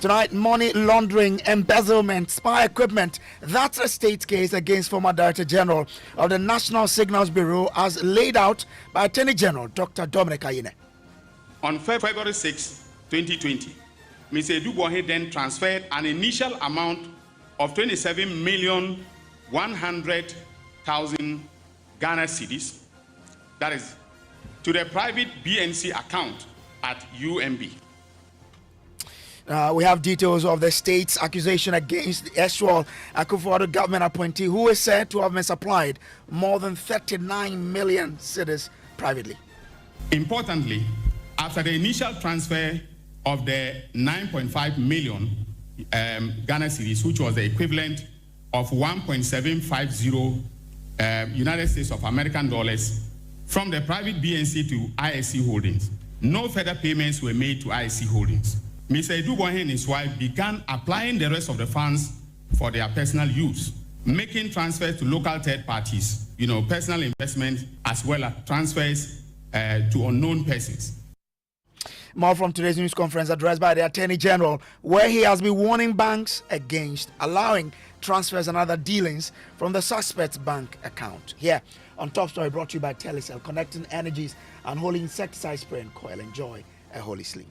Tonight, money laundering, embezzlement, spy equipment. That's a state case against former Director General of the National Signals Bureau as laid out by Attorney General Dr. Dominic Ayine. On February 6, 2020, Mr. Dubois then transferred an initial amount of 27,100,000 Ghana cedis, that is, to the private BNC account at UMB. We have details of the state's accusation against the actual Akufo-Addo government appointee, who is said to have misapplied more than 39 million cedis privately. Importantly, after the initial transfer of the 9.5 million Ghana cedis, which was the equivalent of 1.750 United States of American dollars from the private BNC to ISC Holdings, no further payments were made to ISC Holdings. Mr. Dubois and his wife began applying the rest of the funds for their personal use, making transfers to local third parties, personal investment, as well as transfers to unknown persons. More from today's news conference addressed by the Attorney General, where he has been warning banks against allowing transfers and other dealings from the suspect's bank account. Here on Top Story, brought to you by Telecel, connecting energies and holy insecticide spray and coil. Enjoy a holy sleep.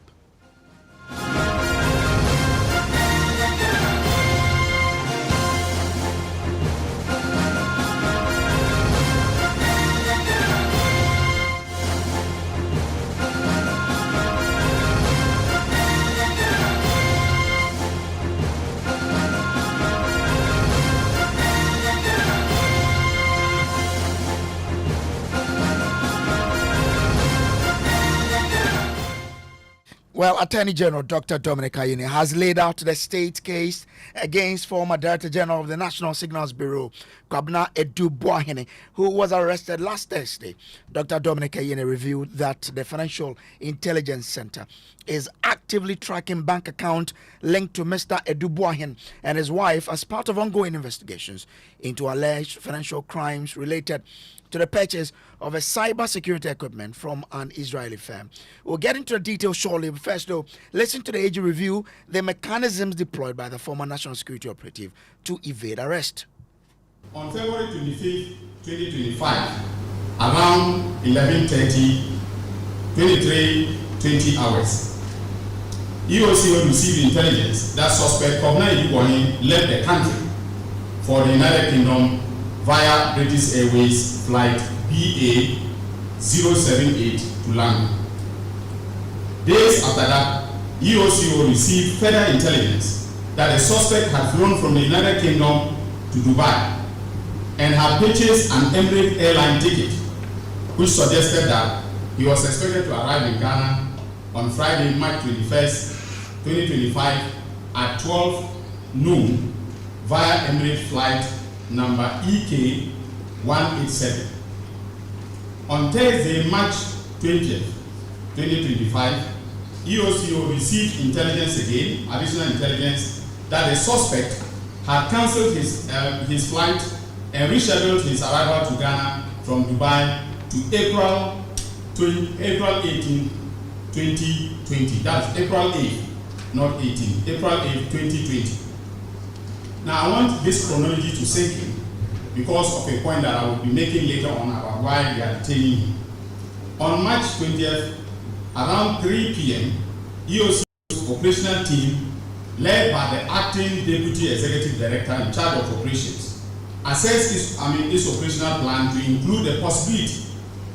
Well, Attorney General Dr. Dominic Ayine has laid out the state case against former Director General of the National Signals Bureau, Kwabena Edu-Boahene, who was arrested last Thursday. Dr. Dominic Ayine revealed that the Financial Intelligence Center is actively tracking bank account linked to Mr. Edu-Boahene and his wife as part of ongoing investigations into alleged financial crimes related to the purchase of a cyber security equipment from an Israeli firm. We'll get into the details shortly, but first though, listen to the AG review the mechanisms deployed by the former national security operative to evade arrest. On February 25th, 2025, around 11:30, 23:20 hours, EOCO received intelligence that suspect Kwabena Edu-Boahene left the country for the United Kingdom via British Airways flight BA078 to London. Days after that, EOCO received further intelligence that the suspect had flown from the United Kingdom to Dubai and had purchased an Emirates airline ticket, which suggested that he was expected to arrive in Ghana on Friday, March 21st, 2025 at 12 noon via Emirates flight number EK187. On Thursday, March 20th, 2025, EOCO received intelligence again, additional intelligence, that the suspect had cancelled his flight and rescheduled his arrival to Ghana from Dubai to April 18, 2020. That's April 8th, not 18, April 8th, 2020. Now, I want this chronology to sink in because of a point that I will be making later on about why we are detaining him. On March 20th, around 3 p.m., EOC's operational team, led by the acting Deputy Executive Director in charge of operations, assessed its operational plan to include the possibility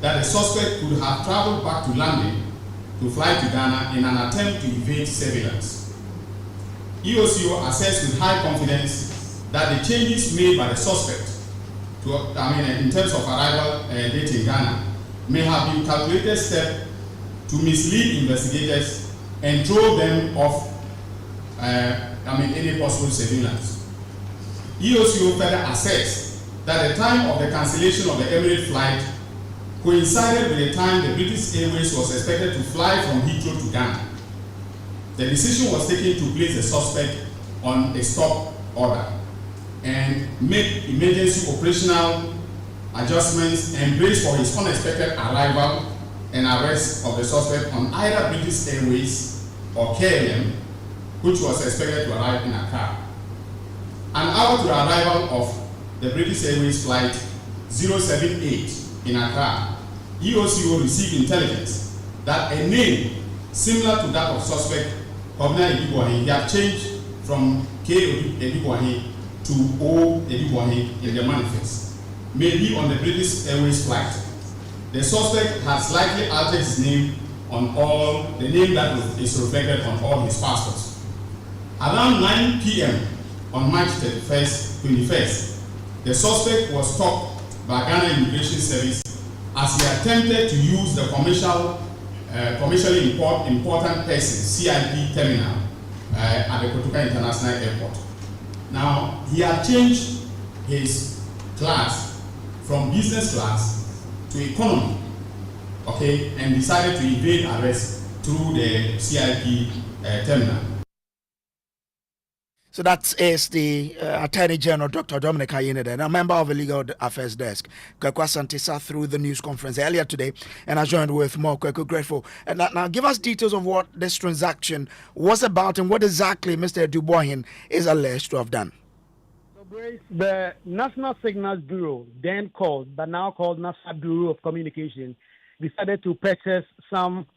that the suspect could have traveled back to London to fly to Ghana in an attempt to evade surveillance. EOCO assessed with high confidence that the changes made by the suspect in terms of arrival date in Ghana may have been calculated step to mislead investigators and throw them off any possible surveillance. EOCO further assessed that the time of the cancellation of the Emirates flight coincided with the time the British Airways was expected to fly from Heathrow to Ghana. The decision was taken to place the suspect on a stop order and make emergency operational adjustments and brace for his unexpected arrival and arrest of the suspect on either British Airways or KLM which was expected to arrive in Accra. An hour to the arrival of the British Airways flight 078 in Accra, EOCO received intelligence that a name similar to that of suspect Kobina Edibuahin, he had changed from K. Edibuahin to O. Edibuahin in the manifest, may be on the British Airways flight. The suspect has slightly altered his name on all, the name that is reflected on all his passports. Around 9 p.m. on March 21st, the suspect was stopped by Ghana Immigration Service as he attempted to use the commercially important person CIP terminal at the Kotoka International Airport. Now, he had changed his class from business class to economy, okay, and decided to evade arrest through the CIP terminal. So that is the Attorney General, Dr. Dominic Ayine, a member of the Legal Affairs Desk. Kwekwa Asante sat through the news conference earlier today, and I joined with more. Kwekwa, grateful. And now give us details of what this transaction was about and what exactly Mr. Edibuahin is alleged to have done. The National Signals Bureau, then called, but now called National Bureau of Communication, decided to purchase some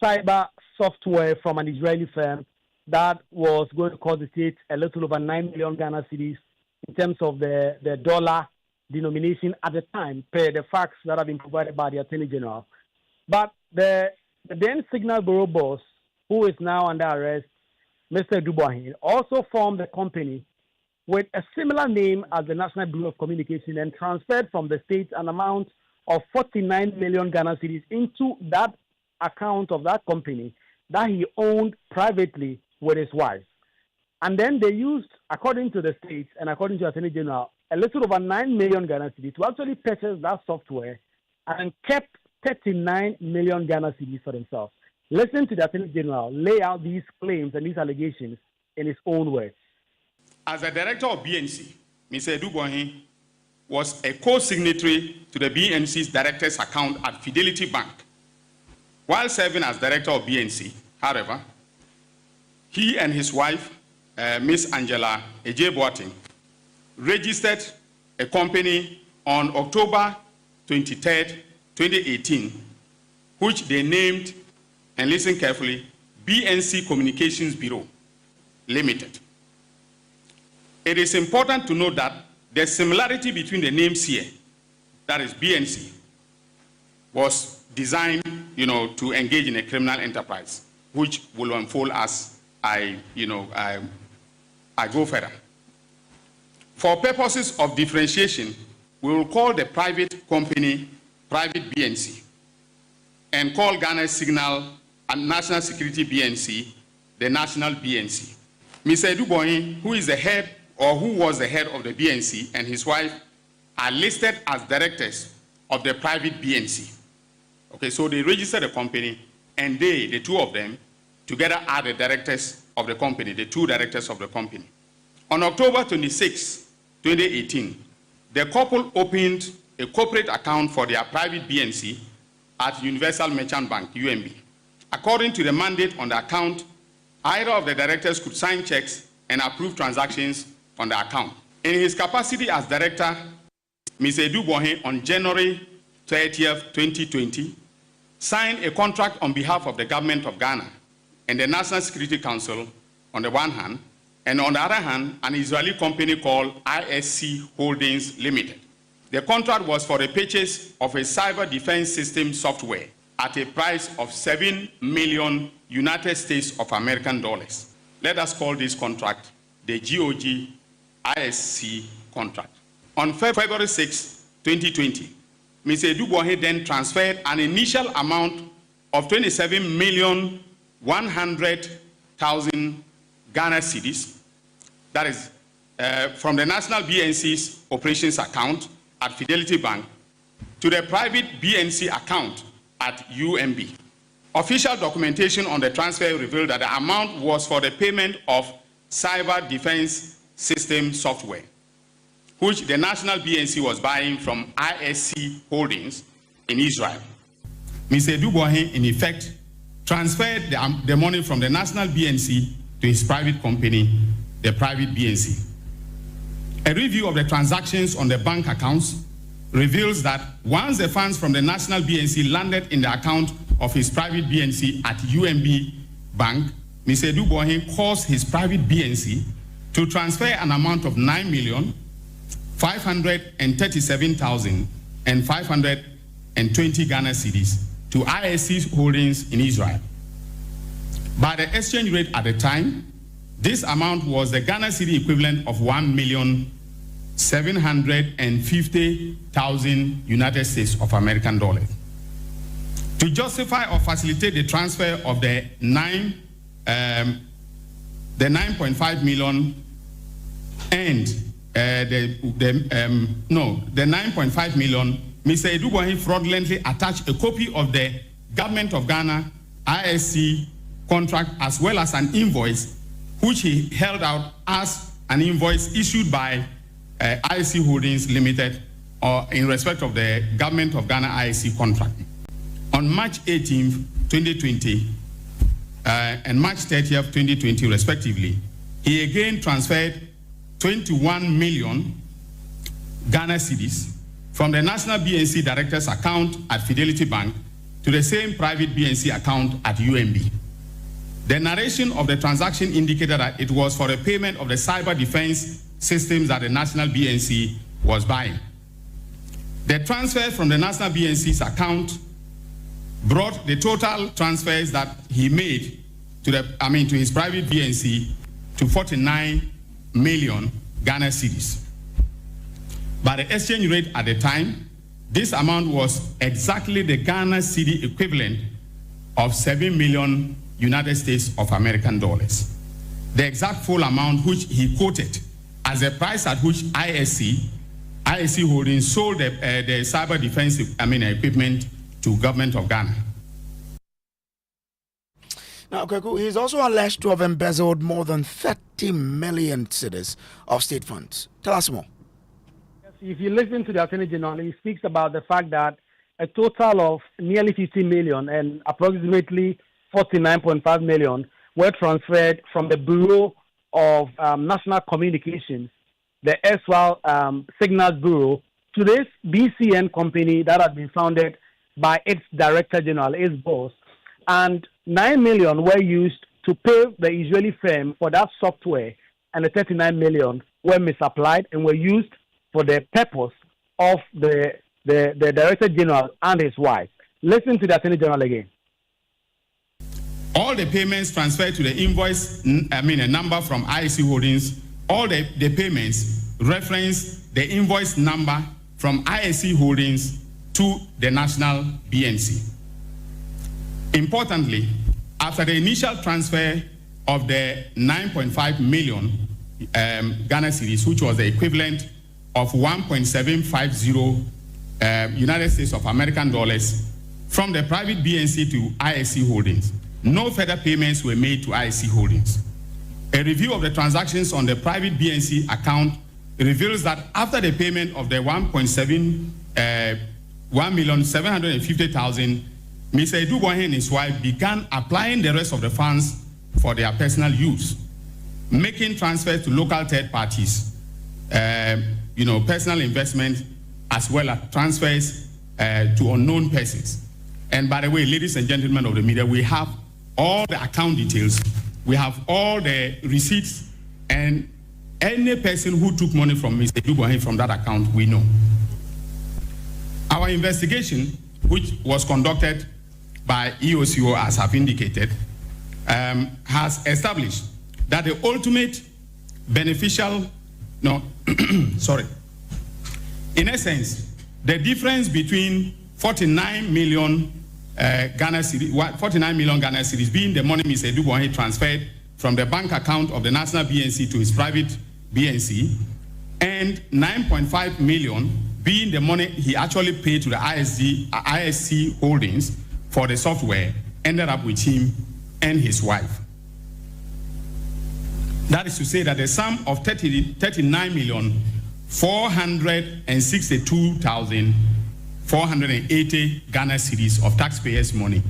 cyber software from an Israeli firm that was going to cost the state a little over 9 million Ghana cedis in terms of the dollar denomination at the time, per the facts that have been provided by the Attorney General. But the then Signal Bureau boss, who is now under arrest, Mr. Edibuahin, also formed a company with a similar name as the National Bureau of Communication and transferred from the state an amount of 49 million Ghana cedis into that account of that company that he owned privately with his wife. And then they used, according to the state and according to the Attorney General, a little over 9 million Ghana cedis to actually purchase that software and kept 39 million Ghana cedis for themselves. Listen to the Attorney General lay out these claims and these allegations in his own words. As the director of BNC, Mr. Edibuahin was a co-signatory to the BNC's director's account at Fidelity Bank. While serving as director of BNC, however, he and his wife, Miss Angela Ejeboating, registered a company on October 23rd, 2018, which they named, and listen carefully, BNC Communications Bureau Limited. It is important to note that the similarity between the names here, that is BNC, was designed, to engage in a criminal enterprise, which will unfold as I go further. For purposes of differentiation, we will call the private company Private BNC and call Ghana Signal and National Security BNC the National BNC. Mr. Edibuahin, who is the head or who was the head of the BNC, and his wife are listed as directors of the private BNC. Okay, so they registered the company, and they, the two of them, together are the directors of the company, the two directors of the company. On October 26, 2018, the couple opened a corporate account for their private BNC at Universal Merchant Bank, UMB. According to the mandate on the account, either of the directors could sign checks and approve transactions on the account. In his capacity as director, Mr. Edibuahin, on January 30th, 2020, signed a contract on behalf of the government of Ghana and the National Security Council on the one hand, and on the other hand, an Israeli company called ISC Holdings Limited. The contract was for the purchase of a cyber defense system software at a price of 7 million United States of American dollars. Let us call this contract the GOG ISC contract. On February 6, 2020, Mr. Edibuahin then transferred an initial amount of 27,100,000 Ghana cedis, that is from the National BNC's operations account at Fidelity Bank to the private BNC account at UMB. Official documentation on the transfer revealed that the amount was for the payment of cyber defense system software, which the National BNC was buying from ISC Holdings in Israel. Mr. Edibuahin, in effect, transferred the money from the National BNC to his private company, the private BNC. A review of the transactions on the bank accounts reveals that once the funds from the national BNC landed in the account of his private BNC at UMB Bank, Mr. Dubois caused his private BNC to transfer an amount of 9,537,520 Ghana cedis to ISC Holdings in Israel. By the exchange rate at the time, this amount was the Ghana cedi equivalent of 1,750,000 United States of American dollars. To justify or facilitate the transfer of the 9.5 million and the 9.5 million, Mr. Eduboahin fraudulently attached a copy of the Government of Ghana ISC contract as well as an invoice which he held out as an invoice issued by ISC Holdings Limited or in respect of the Government of Ghana ISC contract. On March 18th, 2020 and March 30th, 2020 respectively, he again transferred 21 million Ghana cedis from the National BNC Director's account at Fidelity Bank to the same private BNC account at UMB. The narration of the transaction indicated that it was for a payment of the cyber defense systems that the National BNC was buying. The transfer from the National BNC's account brought the total transfers that he made to his private BNC to 49 million Ghana cedis. By the exchange rate at the time, this amount was exactly the Ghana cedi equivalent of 7 million United States of American dollars. The exact full amount which he quoted as the price at which ISC Holdings sold the cyber defense equipment to Government of Ghana. Now, Kojo, he's also alleged to have embezzled more than 30 million cedis of state funds. Tell us more. Yes, if you listen to the Attorney General, he speaks about the fact that a total of nearly 50 million and approximately 49.5 million were transferred from the Bureau of National Communications, the erstwhile Signals Bureau, to this BCN company that had been founded by its Director General, its boss, and 9 million were used to pay the Israeli firm for that software, and the 39 million were misapplied and were used for the purpose of the Director General and his wife. Listen to the Attorney General again. All the payments transferred to the invoice, a number from ISC Holdings, all the payments reference the invoice number from ISC Holdings to the National BNC. Importantly, after the initial transfer of the 9.5 million Ghana cedis, which was the equivalent of 1.750 United States of American dollars from the private BNC to ISC Holdings, no further payments were made to ISC Holdings. A review of the transactions on the private BNC account reveals that after the payment of the 1,750,000, Mr. Eduboahin and his wife began applying the rest of the funds for their personal use, making transfers to local third parties, personal investment, as well as transfers to unknown persons. And by the way, ladies and gentlemen of the media, we have all the account details, we have all the receipts, and any person who took money from Mr. Eduboahin from that account, we know. Our investigation, which was conducted by EOCO, as I've indicated, has established that the ultimate beneficial, in essence, the difference between 49 million Ghana cedis being the money Mr. Eduboahin transferred from the bank account of the National BNC to his private BNC, and 9.5 million being the money he actually paid to the ISC Holdings for the software, ended up with him and his wife. That is to say that the sum of 39,462,480 Ghana cedis of taxpayers' money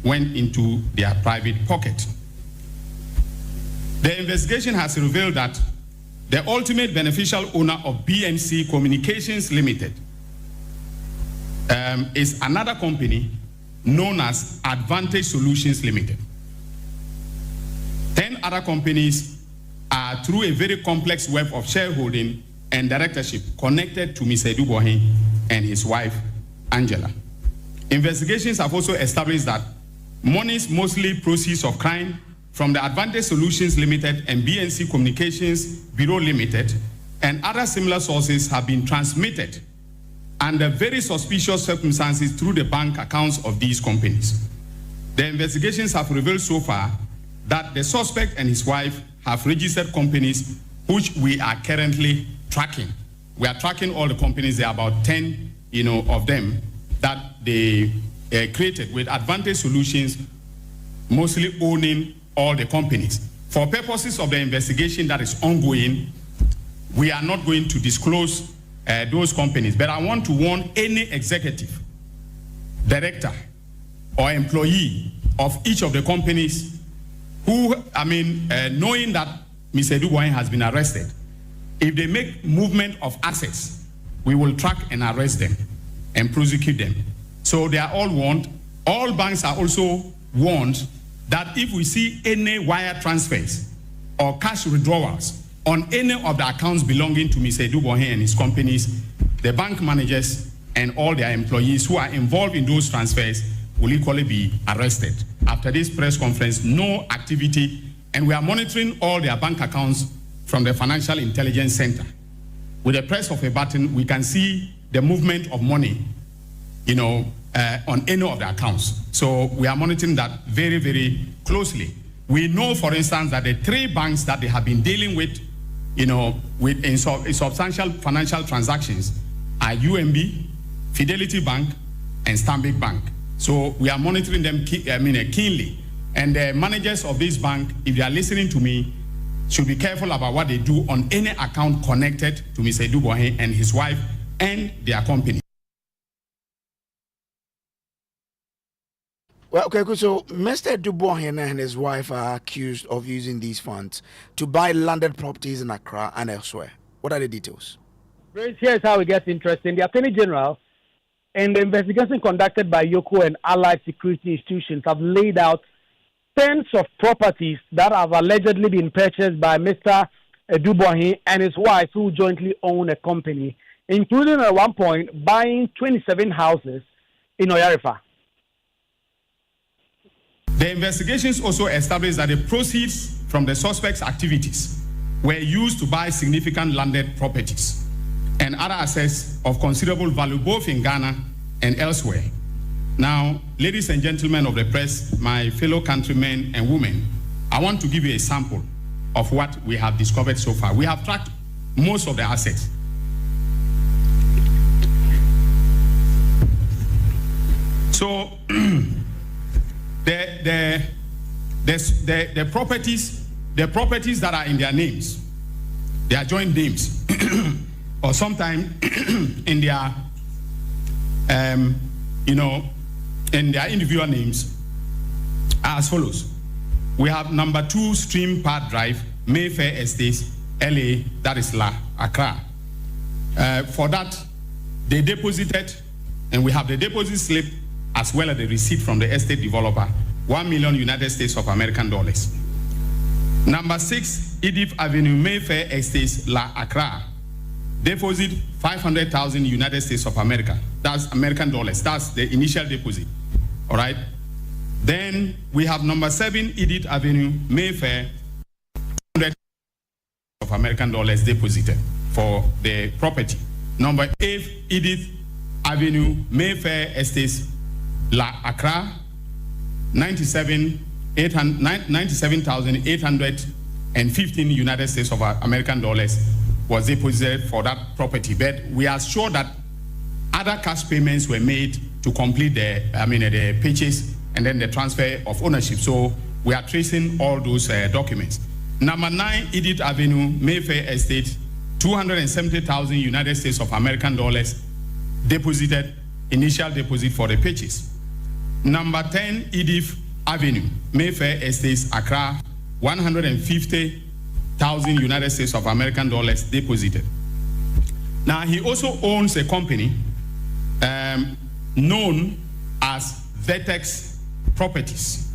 went into their private pocket. The investigation has revealed that the ultimate beneficial owner of BNC Communications Limited is another company known as Advantage Solutions Limited. 10 other companies are through a very complex web of shareholding and directorship connected to Mr. Edubohin and his wife, Angela. Investigations have also established that monies, mostly proceeds of crime, from the Advantage Solutions Limited and BNC Communications Bureau Limited and other similar sources have been transmitted under very suspicious circumstances through the bank accounts of these companies. The investigations have revealed so far that the suspect and his wife have registered companies which we are currently tracking. We are tracking all the companies. There are about 10, of them that they created with Advantage Solutions mostly owning all the companies. For purposes of the investigation that is ongoing, we are not going to disclose those companies, but I want to warn any executive, director, or employee of each of the companies who, knowing that Mr. Edubohin has been arrested, if they make movement of assets, we will track and arrest them and prosecute them. So they are all warned. All banks are also warned that if we see any wire transfers or cash withdrawals on any of the accounts belonging to Mr. Edubohin and his companies, the bank managers and all their employees who are involved in those transfers will equally be arrested. After this press conference, no activity, and we are monitoring all their bank accounts from the Financial Intelligence Center. With the press of a button, we can see the movement of money, on any of the accounts. So we are monitoring that very, very closely. We know, for instance, that the 3 banks that they have been dealing with, in substantial financial transactions are UMB, Fidelity Bank, and Stanbic Bank. So we are monitoring them keenly. And the managers of this bank, if they are listening to me, should be careful about what they do on any account connected to Mr. Edubohin and his wife and their company. Well, okay, so Mr. Edubohin and his wife are accused of using these funds to buy landed properties in Accra and elsewhere. What are the details? Here's how it gets interesting. The Attorney General and the investigation conducted by Yoko and allied security institutions have laid out tens of properties that have allegedly been purchased by Mr. Edubohin and his wife, who jointly own a company, including at one point buying 27 houses in Oyarifa. The investigations also established that the proceeds from the suspect's activities were used to buy significant landed properties and other assets of considerable value both in Ghana and elsewhere. Now, ladies and gentlemen of the press, my fellow countrymen and women, I want to give you a sample of what we have discovered so far. We have tracked most of the assets. So, the properties that are in their names, their joint names, or sometimes in their, in their individual names, are as follows. We have number 2 Stream Park Drive, Mayfair Estates, LA, that is Accra. For that, they deposited, and we have the deposit slip as well as the receipt from the estate developer, $1 million United States of American dollars. Number 6, Edith Avenue, Mayfair Estates, Accra. Deposit 500,000 United States of America. That's American dollars. That's the initial deposit. All right. Then we have number 7, Edith Avenue, Mayfair, 100 of American dollars deposited for the property. Number 8, Edith Avenue, Mayfair Estates, Accra, 97,815 United States of American dollars was deposited for that property. But we are sure that other cash payments were made to complete the purchase and then the transfer of ownership. So we are tracing all those documents. Number 9, Edith Avenue, Mayfair Estate, 270,000 United States of American dollars deposited, initial deposit for the purchase. Number 10, Edith Avenue, Mayfair Estates, Accra, 150,000 United States of American dollars deposited. Now, he also owns a company known as Vertex Properties.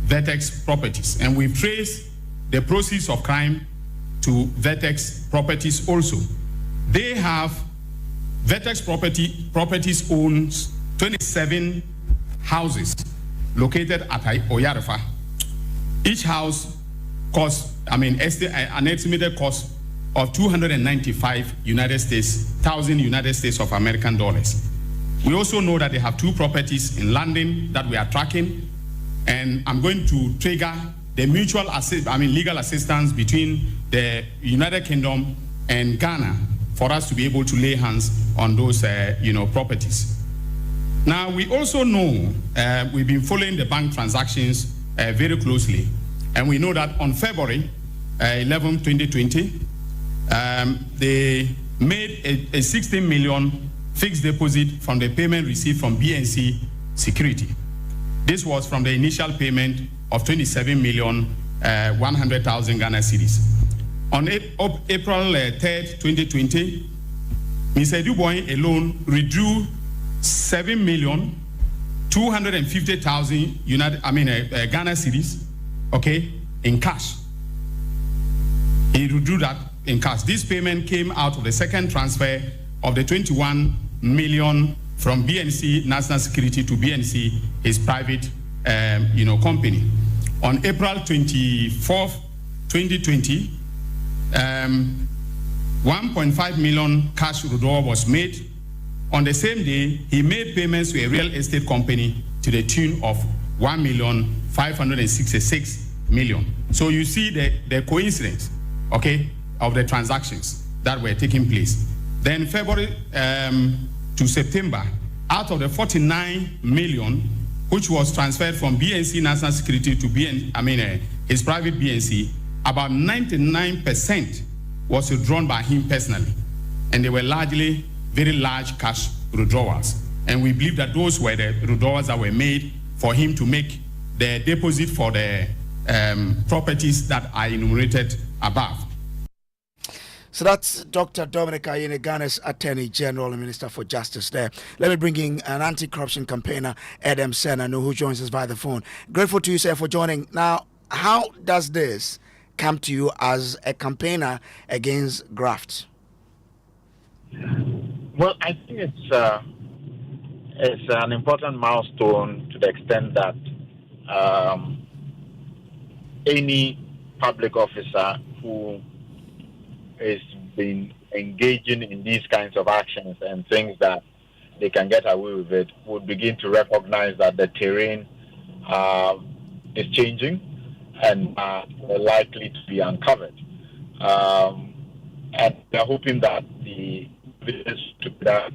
Vertex Properties. And we've traced the proceeds of crime to Vertex Properties also. They have, Vertex Properties owns 27 houses located at Oyarifa. Each house costs, an estimated cost of 295,000 United States of American dollars. We also know that they have 2 properties in London that we are tracking, and I'm going to trigger the mutual legal assistance between the United Kingdom and Ghana for us to be able to lay hands on those properties. Now, we also know we've been following the bank transactions very closely, and we know that on February 11, 2020, they made a 16 million fixed deposit from the payment received from BNC Security. This was from the initial payment of 27,100,000 Ghana cedis. On April 3rd, 2020, Mr. Dubois alone withdrew 7,250,000 Ghana cedis, in cash. He withdrew that in cash. This payment came out of the second transfer of the 21 million from BNC National Security to BNC, his private company. On April 24th, 2020, 1.5 million cash withdrawal was made. On the same day, he made payments to a real estate company to the tune of 1,566,000. So you see the coincidence, of the transactions that were taking place. Then February to September, out of the 49 million, which was transferred from BNC National Security to his private BNC, about 99% was withdrawn by him personally. And they were largely very large cash withdrawals. And we believe that those were the withdrawals that were made for him to make the deposit for the properties that are enumerated above. So that's Dr. Dominic Ayine, Ghana's Attorney General and Minister for Justice there. Let me bring in an anti-corruption campaigner, Adam Senna, who joins us via the phone. Grateful to you, sir, for joining. Now, how does this come to you as a campaigner against graft? Well, I think it's an important milestone to the extent that any public officer who is been engaging in these kinds of actions and thinks that they can get away with it would begin to recognize that the terrain is changing and likely to be uncovered. And they're hoping that the evidence to that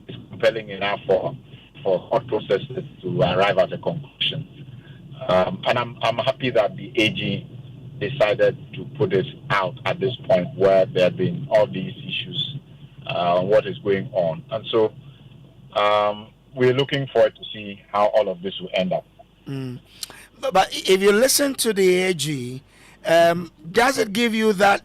is compelling enough for court processes to arrive at a conclusion. And I'm happy that the AG decided to put it out at this point where there have been all these issues, what is going on. And so we're looking forward to see how all of this will end up. But if you listen to the AG, does it give you that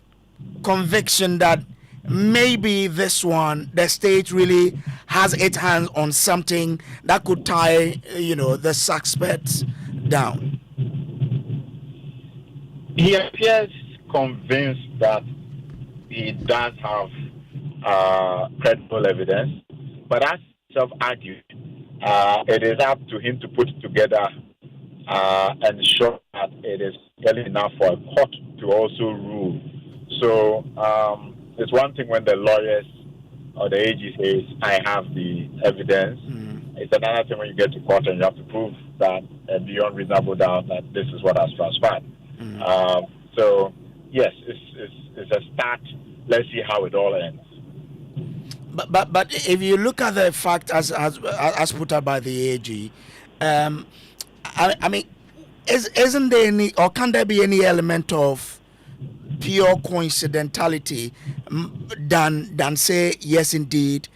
conviction that maybe this one, the state really has its hands on something that could tie, the suspects down? He appears convinced that he does have credible evidence, but as himself argued, it is up to him to put it together and show that it is well enough for a court to also rule. So it's one thing when the lawyers or the AG says, I have the evidence. It's another thing when you get to court and you have to prove that beyond reasonable doubt that this is what has transpired. So yes, it's a start. Let's see how it all ends. But if you look at the fact as put up by the AG, isn't there any, or can there be any element of pure coincidentality than say yes indeed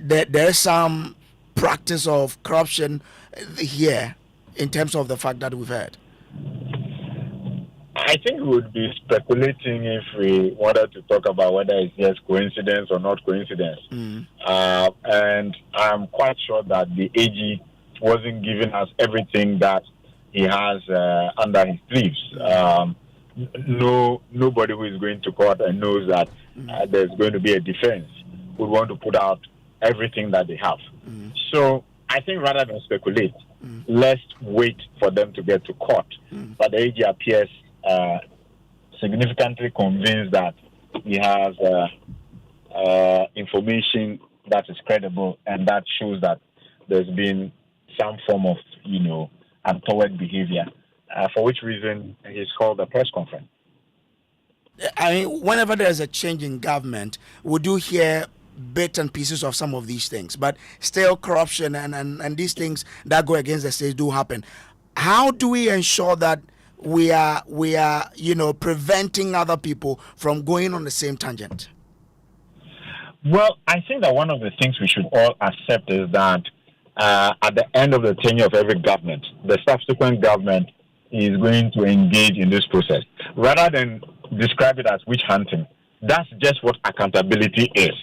there's some practice of corruption here in terms of the fact that we've heard? I think we would be speculating if we wanted to talk about whether it's just coincidence or not coincidence. And I'm quite sure that the AG wasn't giving us everything that he has under his sleeves. Nobody who is going to court and knows that there's going to be a defense would want to put out everything that they have. So I think rather than speculate, let's wait for them to get to court. But the AG appears significantly convinced that he has information that is credible and that shows that there's been some form of, untoward behavior, for which reason he's called a press conference. I mean, whenever there's a change in government, we do hear bits and pieces of some of these things, but still corruption and these things that go against the state do happen. How do we ensure that we are preventing other people from going on the same tangent? Well, I think that one of the things we should all accept is that at the end of the tenure of every government, the subsequent government is going to engage in this process. Rather than describe it as witch hunting, that's just what accountability is.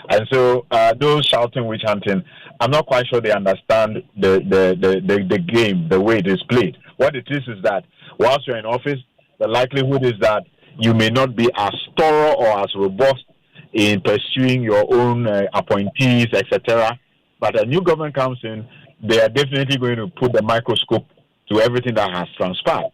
And so those shouting witch hunting, I'm not quite sure they understand the game, the way it is played. What it is that whilst you're in office, the likelihood is that you may not be as thorough or as robust in pursuing your own appointees, etc. But a new government comes in, they are definitely going to put the microscope to everything that has transpired.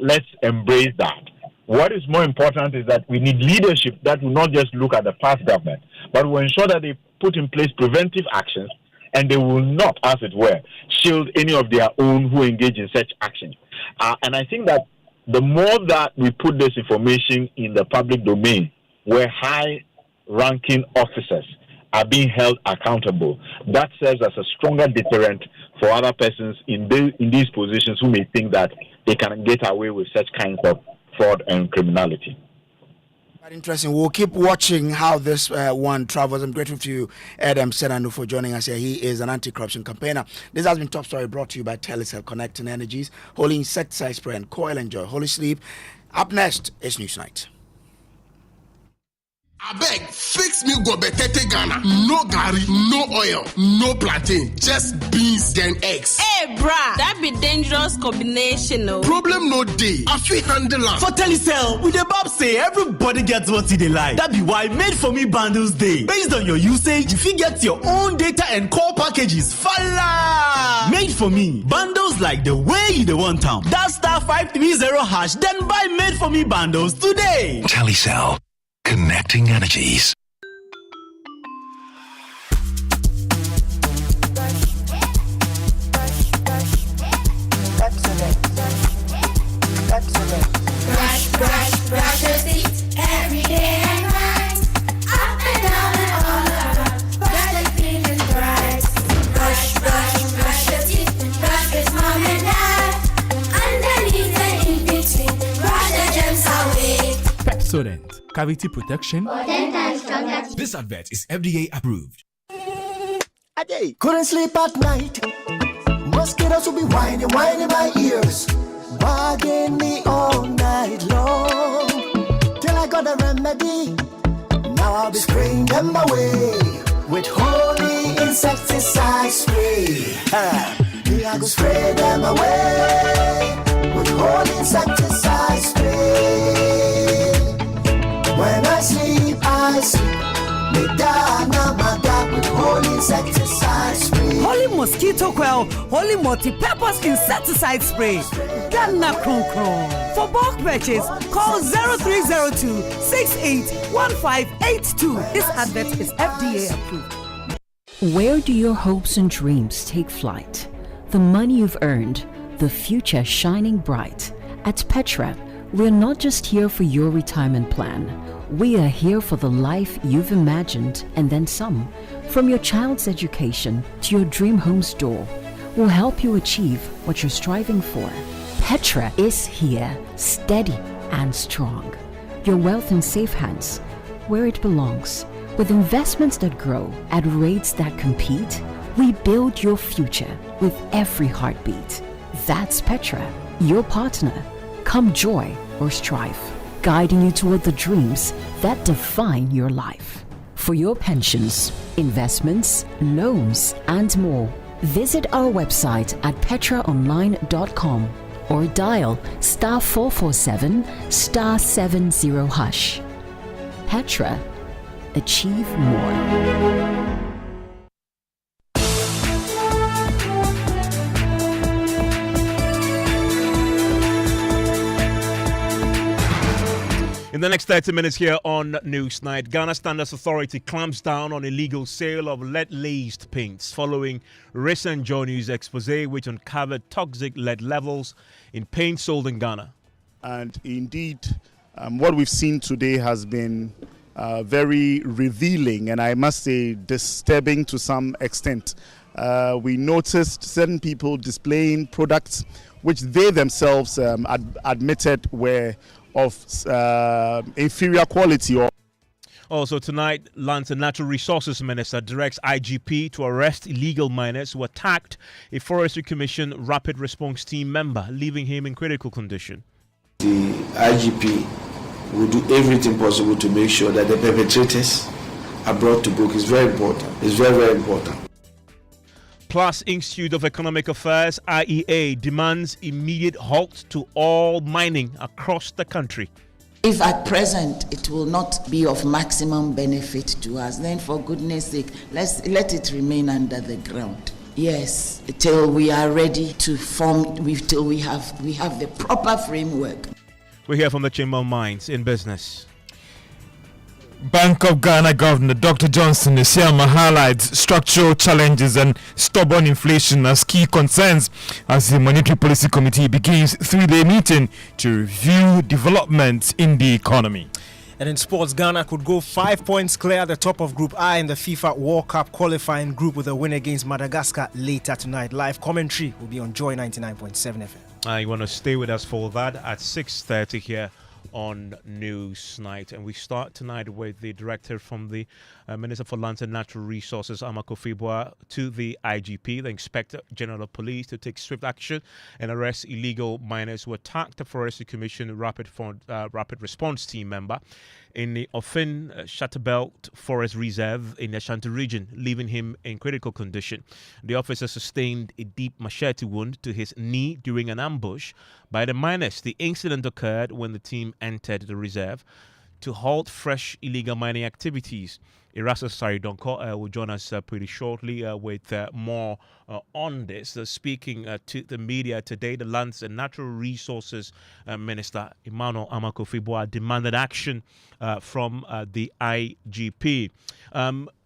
Let's embrace that. What is more important is that we need leadership that will not just look at the past government, but will ensure that they put in place preventive actions and they will not, as it were, shield any of their own who engage in such actions. And I think that the more that we put this information in the public domain, where high-ranking officers are being held accountable, that serves as a stronger deterrent for other persons in these positions who may think that they can get away with such kinds of fraud and criminality. Quite interesting. We'll keep watching how this one travels. I'm grateful to you, Adam Senanu, for joining us here. He is an anti-corruption campaigner. This has been Top Story, brought to you by Telecel Connecting Energies, Holy Insecticide Spray and Coil Enjoy Holy Sleep. Up next is Newsnight. I beg, fix me go betete Ghana. No gari, no oil, no plantain, just beans then eggs. Hey, brah, that be dangerous combination, no. Problem no day. I feel handle am. For Telecel, with the Bob say everybody gets what they like. That be why Made For Me bundles day. Based on your usage, you fit get your own data and call packages. Fala! Made For Me bundles like the way you the want them. That *530#, then buy Made For Me bundles today. Telecel. Connecting Energies. Brush your teeth every day and night. Up and down and all around. Brush it clean and bright. Brush your teeth. Brush with mom and dad. Underneath and in between. Brush the germs away. Pepsodent. Cavity protection. This advert is FDA approved. Couldn't sleep at night. Mosquitoes will be whining my ears, bugging me all night long. Till I got a remedy. Now I'll be spraying them away with holy insecticide spray. Here I go spray them away with holy insecticide spray. When I sleep, me dana maga with holy insecticide spray. Holy mosquito coil, holy multi-purpose insecticide spray. Dana kron kron. For bulk purchase, call 0302 681582. This advert is FDA approved. Where do your hopes and dreams take flight? The money you've earned, the future shining bright. At Petra, we're not just here for your retirement plan. We are here for the life you've imagined and then some. From your child's education to your dream home's door, we'll help you achieve what you're striving for. Petra is here, steady and strong. Your wealth in safe hands, where it belongs. With investments that grow at rates that compete, we build your future with every heartbeat. That's Petra, your partner. come joy or strife, guiding you toward the dreams that define your life. For your pensions, investments, loans, and more, visit our website at petraonline.com or dial *447 *70#. Petra, achieve more. In the next 30 minutes here on Newsnight, Ghana Standards Authority clamps down on illegal sale of lead-laced paints following recent Joy News expose which uncovered toxic lead levels in paint sold in Ghana. And indeed, what we've seen today has been very revealing and I must say disturbing to some extent. We noticed certain people displaying products which they themselves admitted were of inferior quality. Also tonight, Lands and Natural Resources Minister directs IGP to arrest illegal miners who attacked a Forestry Commission Rapid Response Team member, leaving him in critical condition. The IGP will do everything possible to make sure that the perpetrators are brought to book. It's very important. It's very, very important. Plus, Institute of Economic Affairs, IEA, demands immediate halt to all mining across the country. If at present it will not be of maximum benefit to us, then for goodness sake, let it remain under the ground. Yes, till we are ready to form, till we have the proper framework. We hear from the Chamber of Mines in business. Bank of Ghana Governor Dr. Johnson Esiama highlights structural challenges and stubborn inflation as key concerns as the Monetary Policy Committee begins 3-day meeting to review developments in the economy. And in sports, Ghana could go 5 points clear at the top of Group I in the FIFA World Cup qualifying group with a win against Madagascar later tonight. Live commentary will be on Joy 99.7 FM. You want to stay with us for that at 6:30 here on Newsnight, and we start tonight with the director from the Minister for Lands and Natural Resources, Amako Fibua, to the IGP, the Inspector General of Police, to take swift action and arrest illegal miners who attacked the Forestry Commission Rapid Response Team member in the Ofin Shatterbelt Forest Reserve in the Ashanti region, leaving him in critical condition. The officer sustained a deep machete wound to his knee during an ambush by the miners. The incident occurred when the team entered the reserve to halt fresh illegal mining activities. Irasa Saridonko will join us pretty shortly with more on this. Speaking to the media today, the Lands and Natural Resources Minister, Emmanuel Amako Fibua, demanded action from the IGP.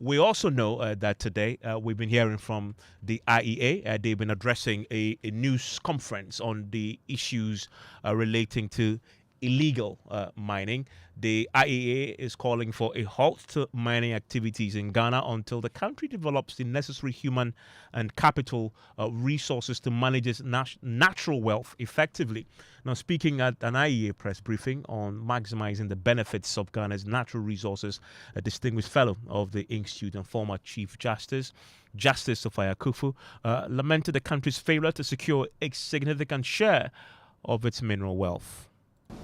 We also know that today we've been hearing from the IEA. They've been addressing a news conference on the issues relating to illegal mining. The IEA is calling for a halt to mining activities in Ghana until the country develops the necessary human and capital resources to manage its natural wealth effectively. Now, speaking at an IEA press briefing on maximizing the benefits of Ghana's natural resources, a distinguished fellow of the Institute and former Chief Justice Sophia Kufu, lamented the country's failure to secure a significant share of its mineral wealth.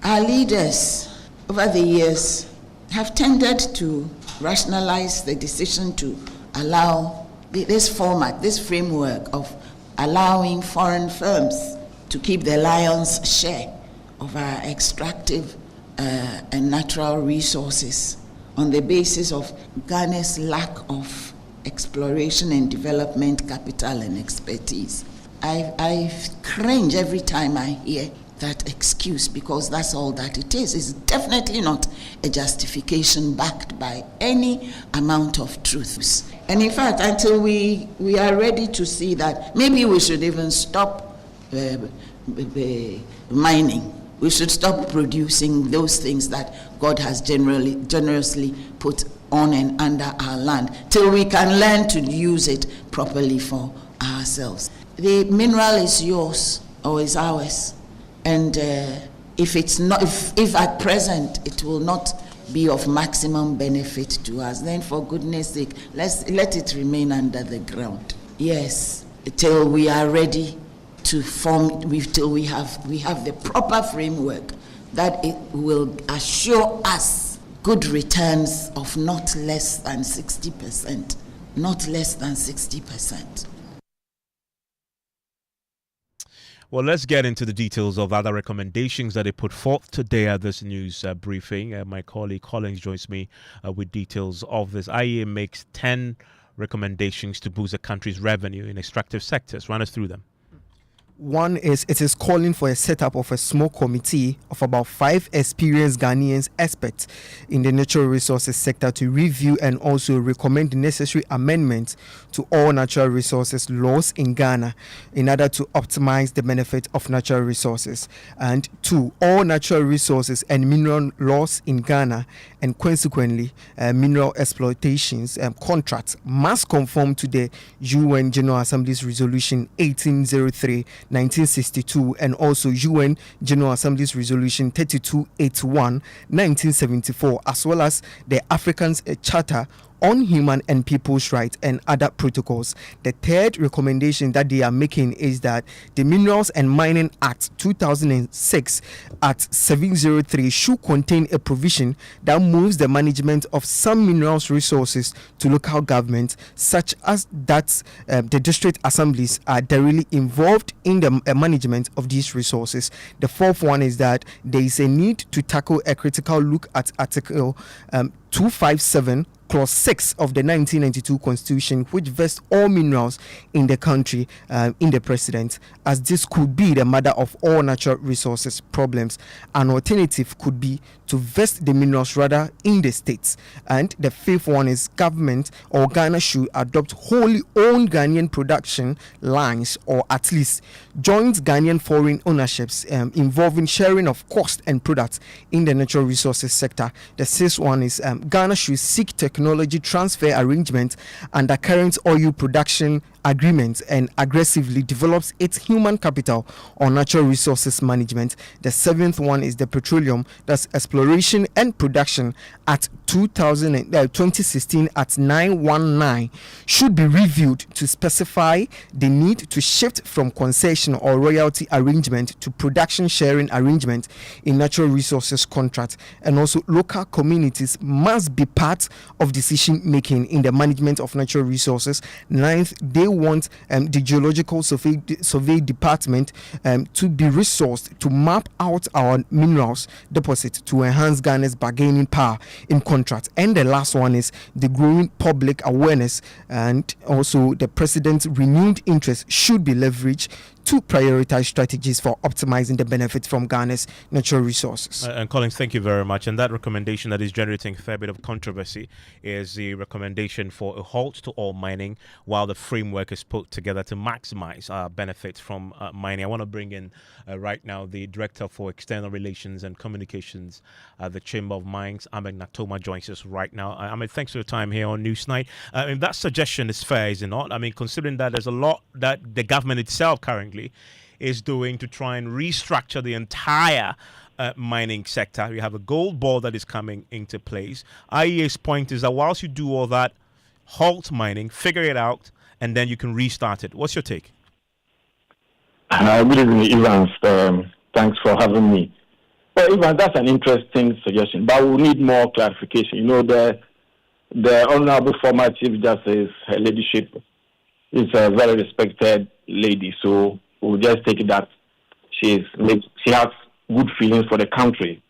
Our leaders over the years have tended to rationalize the decision to allow this format, this framework of allowing foreign firms to keep the lion's share of our extractive and natural resources on the basis of Ghana's lack of exploration and development capital and expertise. I cringe every time I hear that excuse, because that's all that it is. It's definitely not a justification backed by any amount of truths. And in fact, until we are ready to see that, maybe we should even stop mining. We should stop producing those things that God has generously put on and under our land, till we can learn to use it properly for ourselves. The mineral is yours or is ours. And if it's not, if at present it will not be of maximum benefit to us, then for goodness sake, let it remain under the ground. Yes, till we are ready to form till we have the proper framework that it will assure us good returns of not less than 60%. Not less than 60%. Well, let's get into the details of other recommendations that they put forth today at this news briefing. My colleague Collins joins me with details of this. Ayine makes 10 recommendations to boost the country's revenue in extractive sectors. Run us through them. One is it is calling for a setup of a small committee of about 5 experienced Ghanaian experts in the natural resources sector to review and also recommend the necessary amendments to all natural resources laws in Ghana in order to optimize the benefit of natural resources. And 2, all natural resources and mineral laws in Ghana and consequently mineral exploitations contracts must conform to the UN General Assembly's Resolution 1803 1962 and also UN General Assembly's Resolution 3281 1974, as well as the African Charter on Human and People's Rights and other protocols. The third recommendation that they are making is that the Minerals and Mining Act 2006 Act 703 should contain a provision that moves the management of some minerals resources to local governments, such as that the district assemblies are directly involved in the management of these resources. The fourth one is that there is a need to tackle a critical look at Article 257 Clause 6 of the 1992 Constitution, which vests all minerals in the country in the president, as this could be the mother of all natural resources problems. An alternative could be to vest the minerals rather in the states. And the fifth one is government or Ghana should adopt wholly owned Ghanaian production lines, or at least joint Ghanaian foreign ownerships involving sharing of cost and products in the natural resources sector. The sixth one is Ghana should seek technology transfer arrangements under current oil production agreements and aggressively develops its human capital on natural resources management. The seventh one is the petroleum, that's exploration and production at 2016 at 919 should be reviewed to specify the need to shift from concession or royalty arrangement to production sharing arrangement in natural resources contracts, and also local communities must be part of decision making in the management of natural resources. Ninth, they want the geological survey department to be resourced to map out our minerals deposit to enhance Ghana's bargaining power in contracts. And the last one is the growing public awareness, and also the president's renewed interest should be leveraged to prioritize strategies for optimizing the benefits from Ghana's natural resources. And Collins, thank you very much. And that recommendation that is generating a fair bit of controversy is the recommendation for a halt to all mining while the framework is put together to maximize benefits from mining. I want to bring in right now the Director for External Relations and Communications at the Chamber of Mines, Ahmed Natoma, joins us right now. Ahmed, thanks for your time here on Newsnight. That suggestion is fair, is it not? I mean, considering that there's a lot that the government itself currently is doing to try and restructure the entire mining sector. You have a gold board that is coming into place. IEA's point is that whilst you do all that, halt mining, figure it out, and then you can restart it. What's your take? Good evening, Evans. Thanks for having me. Well, Evans, that's an interesting suggestion, but we'll need more clarification. You know, the Honorable former Chief Justice, her ladyship, is a very respected lady, so we'll just take it that she has good feelings for the country.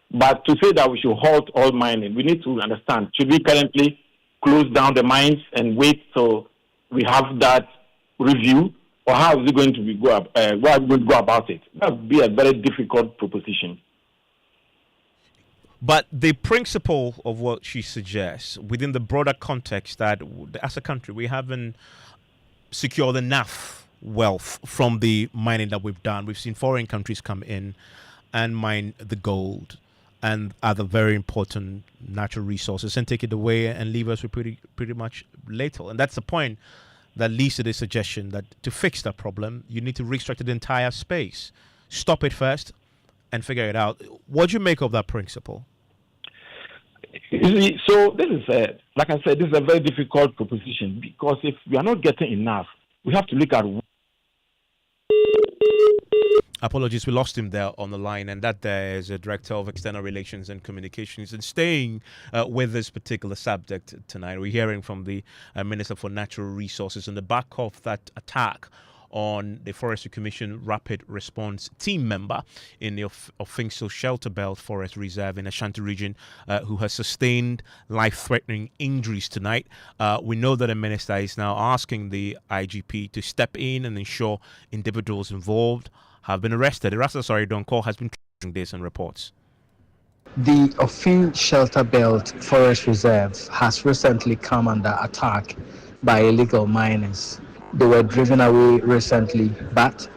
But to say that we should halt all mining, we need to understand, should we currently close down the mines and wait till we have that review, or how is it going to go about it? That would be a very difficult proposition. But the principle of what she suggests within the broader context that as a country we haven't secured enough wealth from the mining that we've done. We've seen foreign countries come in and mine the gold and other very important natural resources and take it away and leave us with pretty much little. And that's the point that leads to the suggestion that to fix that problem, you need to restructure the entire space. Stop it first and figure it out. What do you make of that principle? So this is, like I said, this is a very difficult proposition, because if we are not getting enough, we have to look at Apologies, we lost him there on the line, and that there is a Director of External Relations and Communications. And staying with this particular subject tonight, we're hearing from the Minister for Natural Resources on the back of that attack on the Forestry Commission Rapid Response Team member in the Ofingsel Shelter Belt Forest Reserve in Ashanti region who has sustained life-threatening injuries tonight. We know that the minister is now asking the IGP to step in and ensure individuals involved have been arrested. Erastus Donko has been tracking this and reports. The Ofin Shelter Belt Forest Reserve has recently come under attack by illegal miners. They were driven away recently, but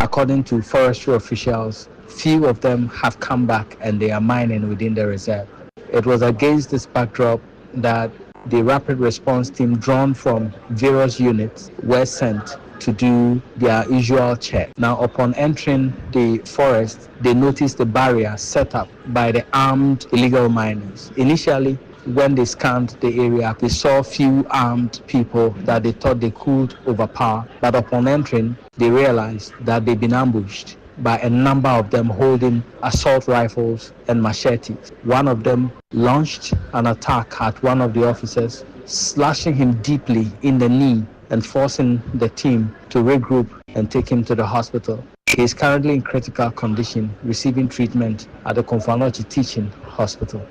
according to forestry officials, few of them have come back and they are mining within the reserve. It was against this backdrop that the rapid response team drawn from various units were sent to do their usual check. Now, upon entering the forest, they noticed the barrier set up by the armed illegal miners. Initially, when they scanned the area, they saw few armed people that they thought they could overpower. But upon entering, they realized that they'd been ambushed by a number of them holding assault rifles and machetes. One of them launched an attack at one of the officers, slashing him deeply in the knee and forcing the team to regroup and take him to the hospital. He is currently in critical condition, receiving treatment at the Konfanochi Teaching Hospital.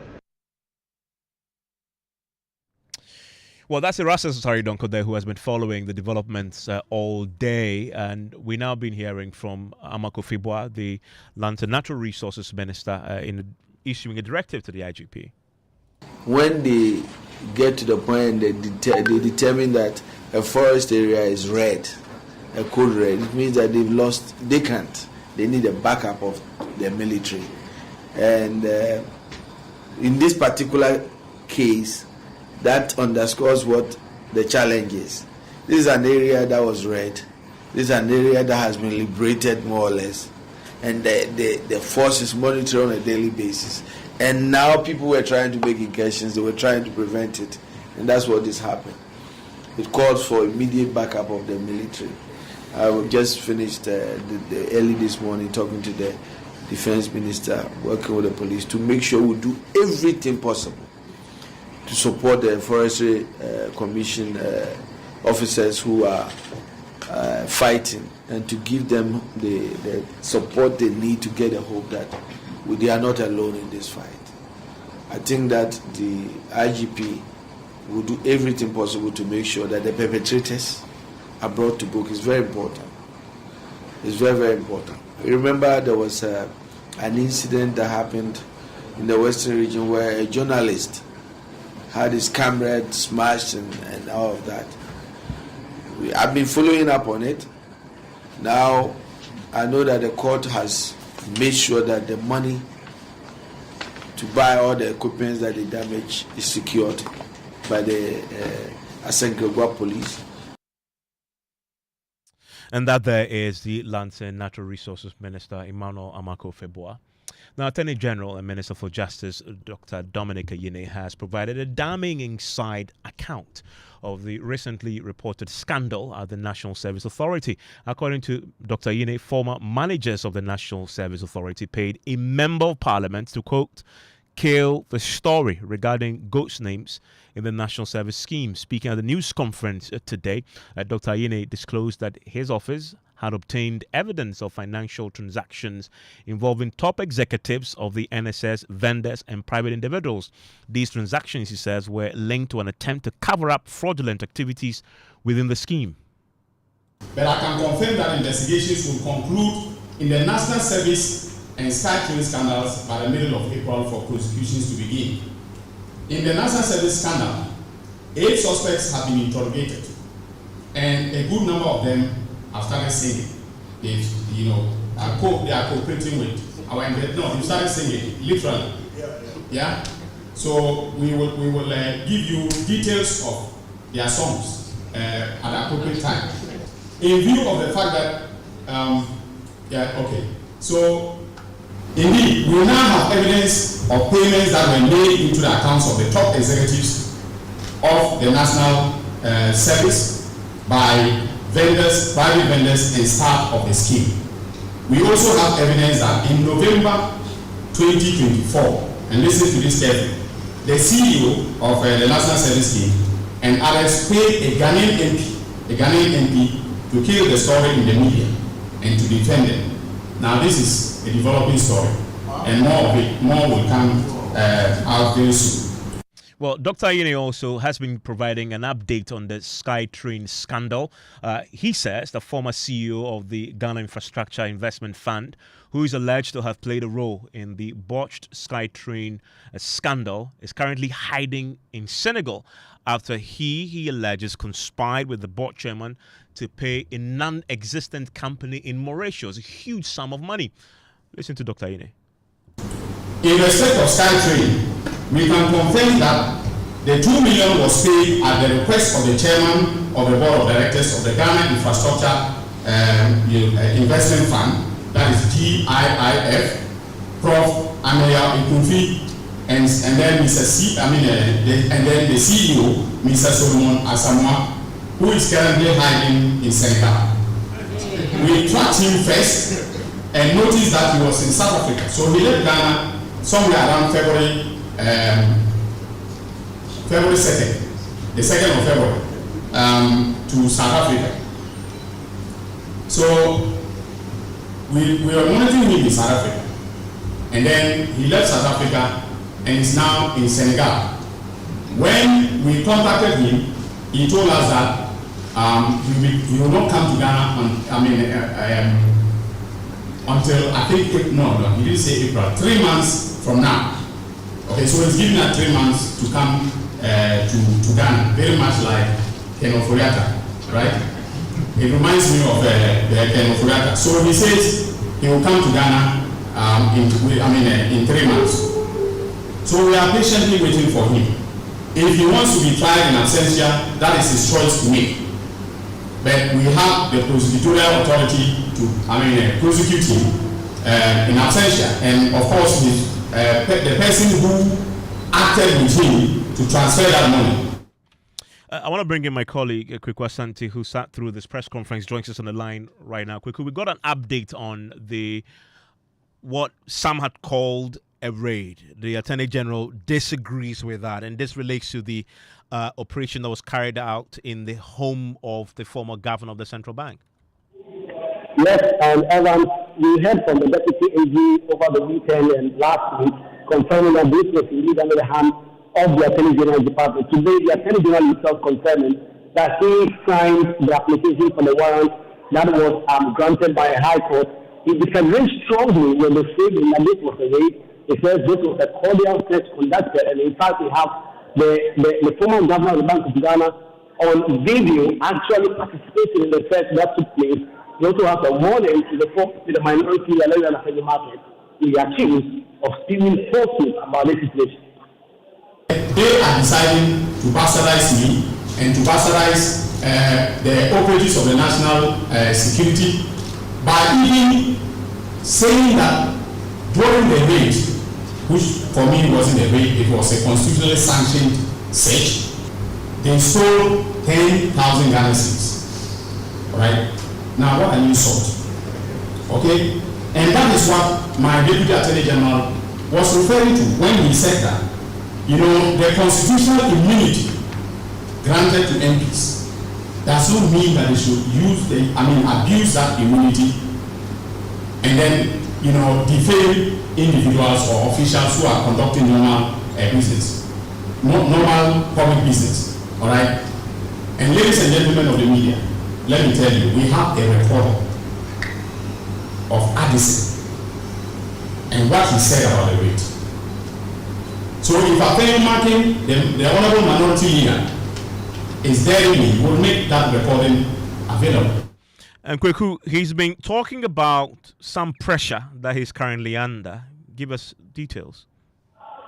Well, that's Erastus Donko there, who has been following the developments all day. And we've now been hearing from Amako Fibwa, the Land and Natural Resources Minister, in issuing a directive to the IGP. When they get to the point they determine that a forest area is red, a code red, it means that they've lost, they can't. They need a backup of the military. And in this particular case, that underscores what the challenge is. This is an area that was red. This is an area that has been liberated more or less. And the force is monitored on a daily basis. And now people were trying to make incursions. They were trying to prevent it. And that's what is happening. It calls for immediate backup of the military. I just finished early this morning talking to the defense minister, working with the police to make sure we do everything possible to support the Forestry Commission officers who are fighting and to give them the support they need to get a hope that they are not alone in this fight. I think that the IGP will do everything possible to make sure that the perpetrators are brought to book. It's very important. It's very, very important. Remember there was an incident that happened in the Western region where a journalist had his camera smashed and all of that. I've been following up on it. Now, I know that the court has made sure that the money to buy all the equipment that they damaged is secured by the Asenkegwa police. And that there is the Land and Natural Resources Minister, Emmanuel Amako Fibwa. Now, Attorney General and Minister for Justice, Dr. Dominic Ayine, has provided a damning inside account of the recently reported scandal at the National Service Authority. According to Dr. Ayine, former managers of the National Service Authority paid a member of parliament to, quote, kill the story regarding ghost names in the National Service scheme. Speaking at the news conference today, Dr. Ayine disclosed that his office had obtained evidence of financial transactions involving top executives of the NSS, vendors, and private individuals. These transactions, he says, were linked to an attempt to cover up fraudulent activities within the scheme. But I can confirm that investigations will conclude in the National Service and Sky Train scandals by the middle of April for prosecutions to begin. In the National Service scandal, 8 suspects have been interrogated, and a good number of them have started singing. They are cooperating with our you started singing literally. Yeah. So we will give you details of their songs at the appropriate time. In view of the fact that So indeed, we now have evidence of payments that were made into the accounts of the top executives of the National Service by vendors, private vendors, and staff of the scheme. We also have evidence that in November 2024, and listen to this carefully, the CEO of the National Service Scheme and others paid a Ghanaian MP to kill the story in the media and to defend them. Now this is a developing story, and more will come out very soon. Well, Dr. Ayine also has been providing an update on the SkyTrain scandal. He says the former CEO of the Ghana Infrastructure Investment Fund, who is alleged to have played a role in the botched SkyTrain scandal, is currently hiding in Senegal after he alleges conspired with the board chairman to pay a non-existent company in Mauritius a huge sum of money. Listen to Dr. Ayine. In respect of SkyTrain, we can confirm that the 2 million was paid at the request of the chairman of the board of directors of the Ghana Infrastructure Investment Fund, that is GIIF, Prof. Ameya Ikunfi, and then and then the CEO, Mr. Solomon Asamoah, who is currently hiding in Senegal. We tracked him first and noticed that he was in South Africa. So he left Ghana somewhere around February 2nd, the 2nd of February, to South Africa. So we were monitoring him in South Africa, and then he left South Africa and is now in Senegal. When we contacted him, he told us that he will not come to Ghana until I think he didn't say April, 3 months from now. Okay, so he's giving us 3 months to come to Ghana, very much like Ken Oforiatta, right? It reminds me of Ken Oforiatta. So he says he will come to Ghana in 3 months. So we are patiently waiting for him. If he wants to be tried in absentia, that is his choice to make. But we have the prosecutorial authority to prosecute him in absentia, and of course the person who acted with him to transfer that money. I want to bring in my colleague, Kweku Asante, who sat through this press conference, joins us on the line right now. Kweku, we got an update on what some had called a raid. The Attorney General disagrees with that, and this relates to the operation that was carried out in the home of the former governor of the central bank. Yes, and Evan, we heard from the Deputy AG over the weekend and last week confirming that this was indeed under the hand of the Attorney General's Department. Today, the Attorney General himself confirming that he signed the application for the warrant that was granted by a high court. He disagreed strongly when they said that this was a raid. He says this was a cordial search conducted, and in fact, we have the former governor of the Bank of Ghana on video actually participating in the search that took place. He also has a warning to the minority and market. He is accused of stealing falsehoods about this situation. They are deciding to bastardize me and to bastardize the operatives of the national security by even saying that during the raid, which for me wasn't a raid, it was a constitutionally sanctioned search, they stole 10,000 Ghana cedis. Right? Now, what an insult. Okay? And that is what my Deputy Attorney General was referring to when he said that, the constitutional immunity granted to MPs does not mean that they should abuse that immunity and then, defame individuals or officials who are conducting normal business, normal public business. All right? And ladies and gentlemen of the media, let me tell you, we have a record of Addison and what he said about the raid. So if Attorney Martin, the honorable minority leader, is daring me, will make that recording available. And Kweku, he's been talking about some pressure that he's currently under. Give us details.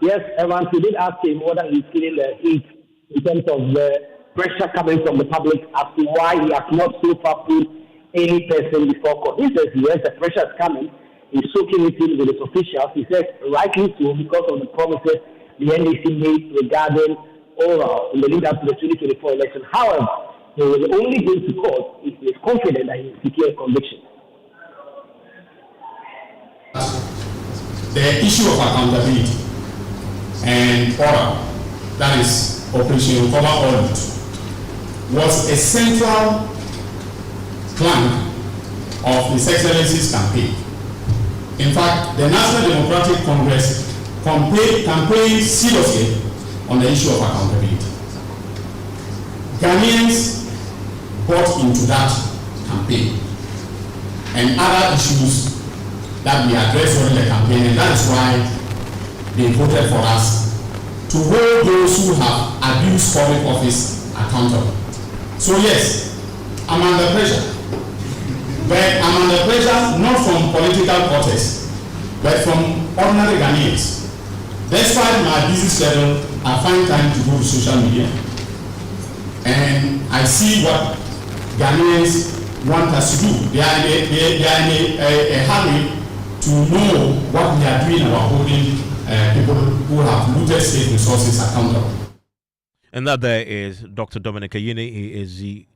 Yes, Evans, we did ask him whether he's feeling the heat in terms of the pressure coming from the public as to why he has not so far put any person before court. He says yes, the pressure is coming. He's soaking it in with his officials. He says rightly so because of the promises the NDC made regarding oral in the lead up to the 2024 election. However, he will only go to court if he is confident that he will secure a conviction. the issue of accountability and order, that is Operation Recover Audit, was a central plank of His Excellency's campaign. In fact, the National Democratic Congress campaigned seriously on the issue of accountability. Ghanaians bought into that campaign and other issues that we addressed during the campaign, and that is why they voted for us to hold those who have abused public office accountable. So yes, I'm under pressure. But I'm under pressure not from political protests, but from ordinary Ghanaians. Despite my busy schedule, I find time to go to social media, and I see what Ghanaians want us to do. They are in a hurry to know what we are doing about holding people who have looted state resources accountable. And that there is Dr. Dominic Ayine. He is the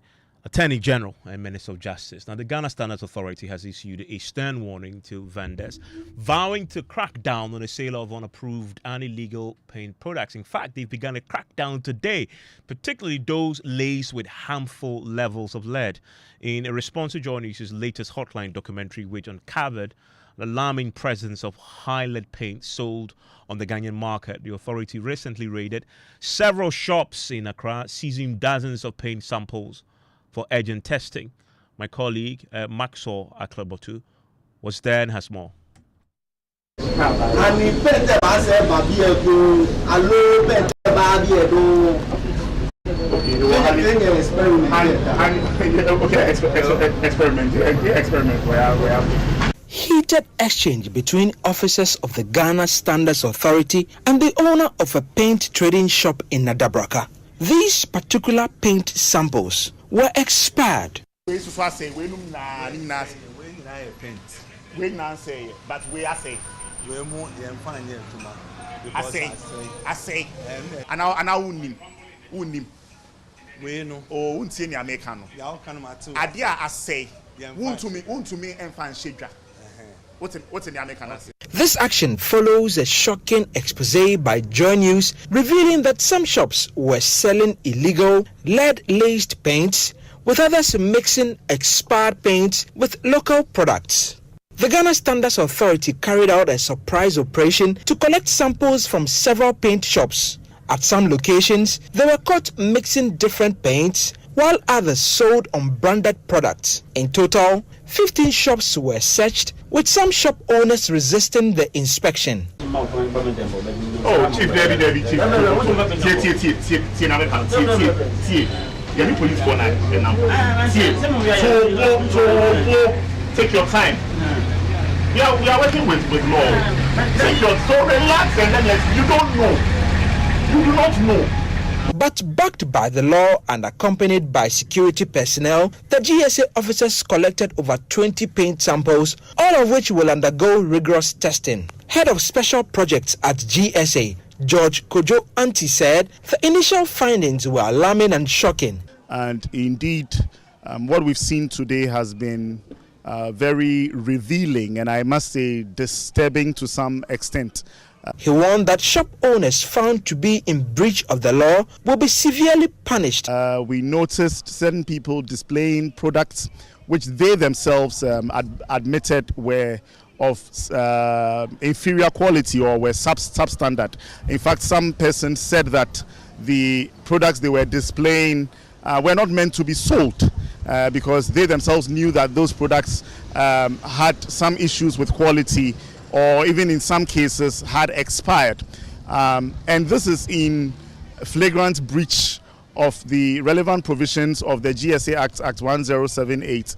Attorney General and Minister of Justice. Now, the Ghana Standards Authority has issued a stern warning to vendors, vowing to crack down on the sale of unapproved and illegal paint products. In fact, they've begun a crackdown today, particularly those laced with harmful levels of lead. In a response to Joy News' latest Hotline documentary, which uncovered the alarming presence of high lead paint sold on the Ghanaian market, the authority recently raided several shops in Accra, seizing dozens of paint samples for urgent testing. My colleague, Maxwell Aklabotu, was there and has more. Heated exchange between officers of the Ghana Standards Authority and the owner of a paint trading shop in Nadabraka. These particular paint samples were expired. But we are saying. I say. And I wouldn't. We know. Oh, won't see any American. I say. Won't to me and fan shadra. What's in the American? This action follows a shocking expose by Joy News revealing that some shops were selling illegal lead-laced paints, with others mixing expired paints with local products. The Ghana Standards Authority carried out a surprise operation to collect samples from several paint shops. At some locations, they were caught mixing different paints, while others sold unbranded products. In total, 15 shops were searched, with some shop owners resisting the inspection. Oh, Chief, Debbie, Chief. Police take your time. We are working with law. Take your so relax and then you don't know. You do not know. But backed by the law and accompanied by security personnel, the GSA officers collected over 20 paint samples, all of which will undergo rigorous testing. Head of Special Projects at GSA, George Kojo said the initial findings were alarming and shocking. And indeed, what we've seen today has been very revealing and I must say disturbing to some extent. He warned that shop owners found to be in breach of the law will be severely punished. We noticed certain people displaying products which they themselves admitted were of inferior quality or were substandard. In fact, some persons said that the products they were displaying were not meant to be sold because they themselves knew that those products had some issues with quality or even in some cases had expired. And this is in flagrant breach of the relevant provisions of the GSA Act 1078.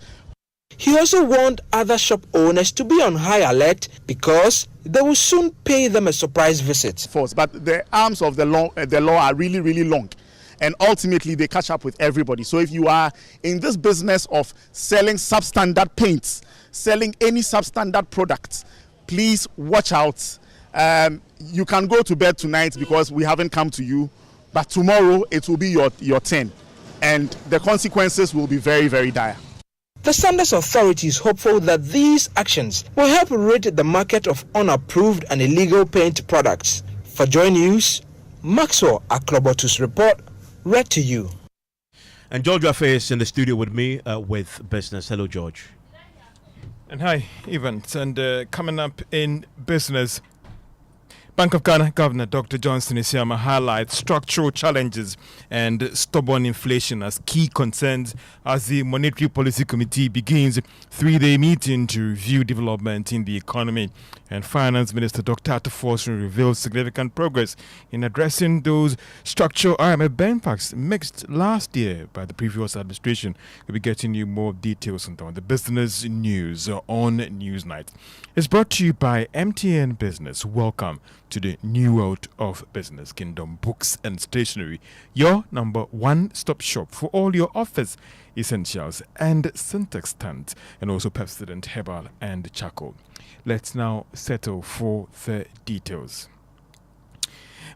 He also warned other shop owners to be on high alert because they will soon pay them a surprise visit. But the arms of the law are really, really long. And ultimately, they catch up with everybody. So if you are in this business of selling substandard paints, selling any substandard products, please watch out. You can go to bed tonight because we haven't come to you, but tomorrow it will be your turn, and the consequences will be very, very dire. The Standards Authority is hopeful that these actions will help rid the market of unapproved and illegal paint products. For Joy News, Maxwell Aklobotus report, read to you. And George Rafe is in the studio with me with business. Hello, George. And hi, Evans. And coming up in business, Bank of Ghana Governor Dr. Johnson Isiama highlights structural challenges and stubborn inflation as key concerns as the Monetary Policy Committee begins a 3-day meeting to review development in the economy. And Finance Minister Dr. Atufo reveals significant progress in addressing those structural IMF benchmarks mixed last year by the previous administration. We'll be getting you more details on the business news on Newsnight. It's brought to you by MTN Business. Welcome to the new world of business. Kingdom Books and Stationery, your number one-stop shop for all your office essentials and syntax stands, and also Pepsodent Herbal and Charcoal. Let's now settle for the details.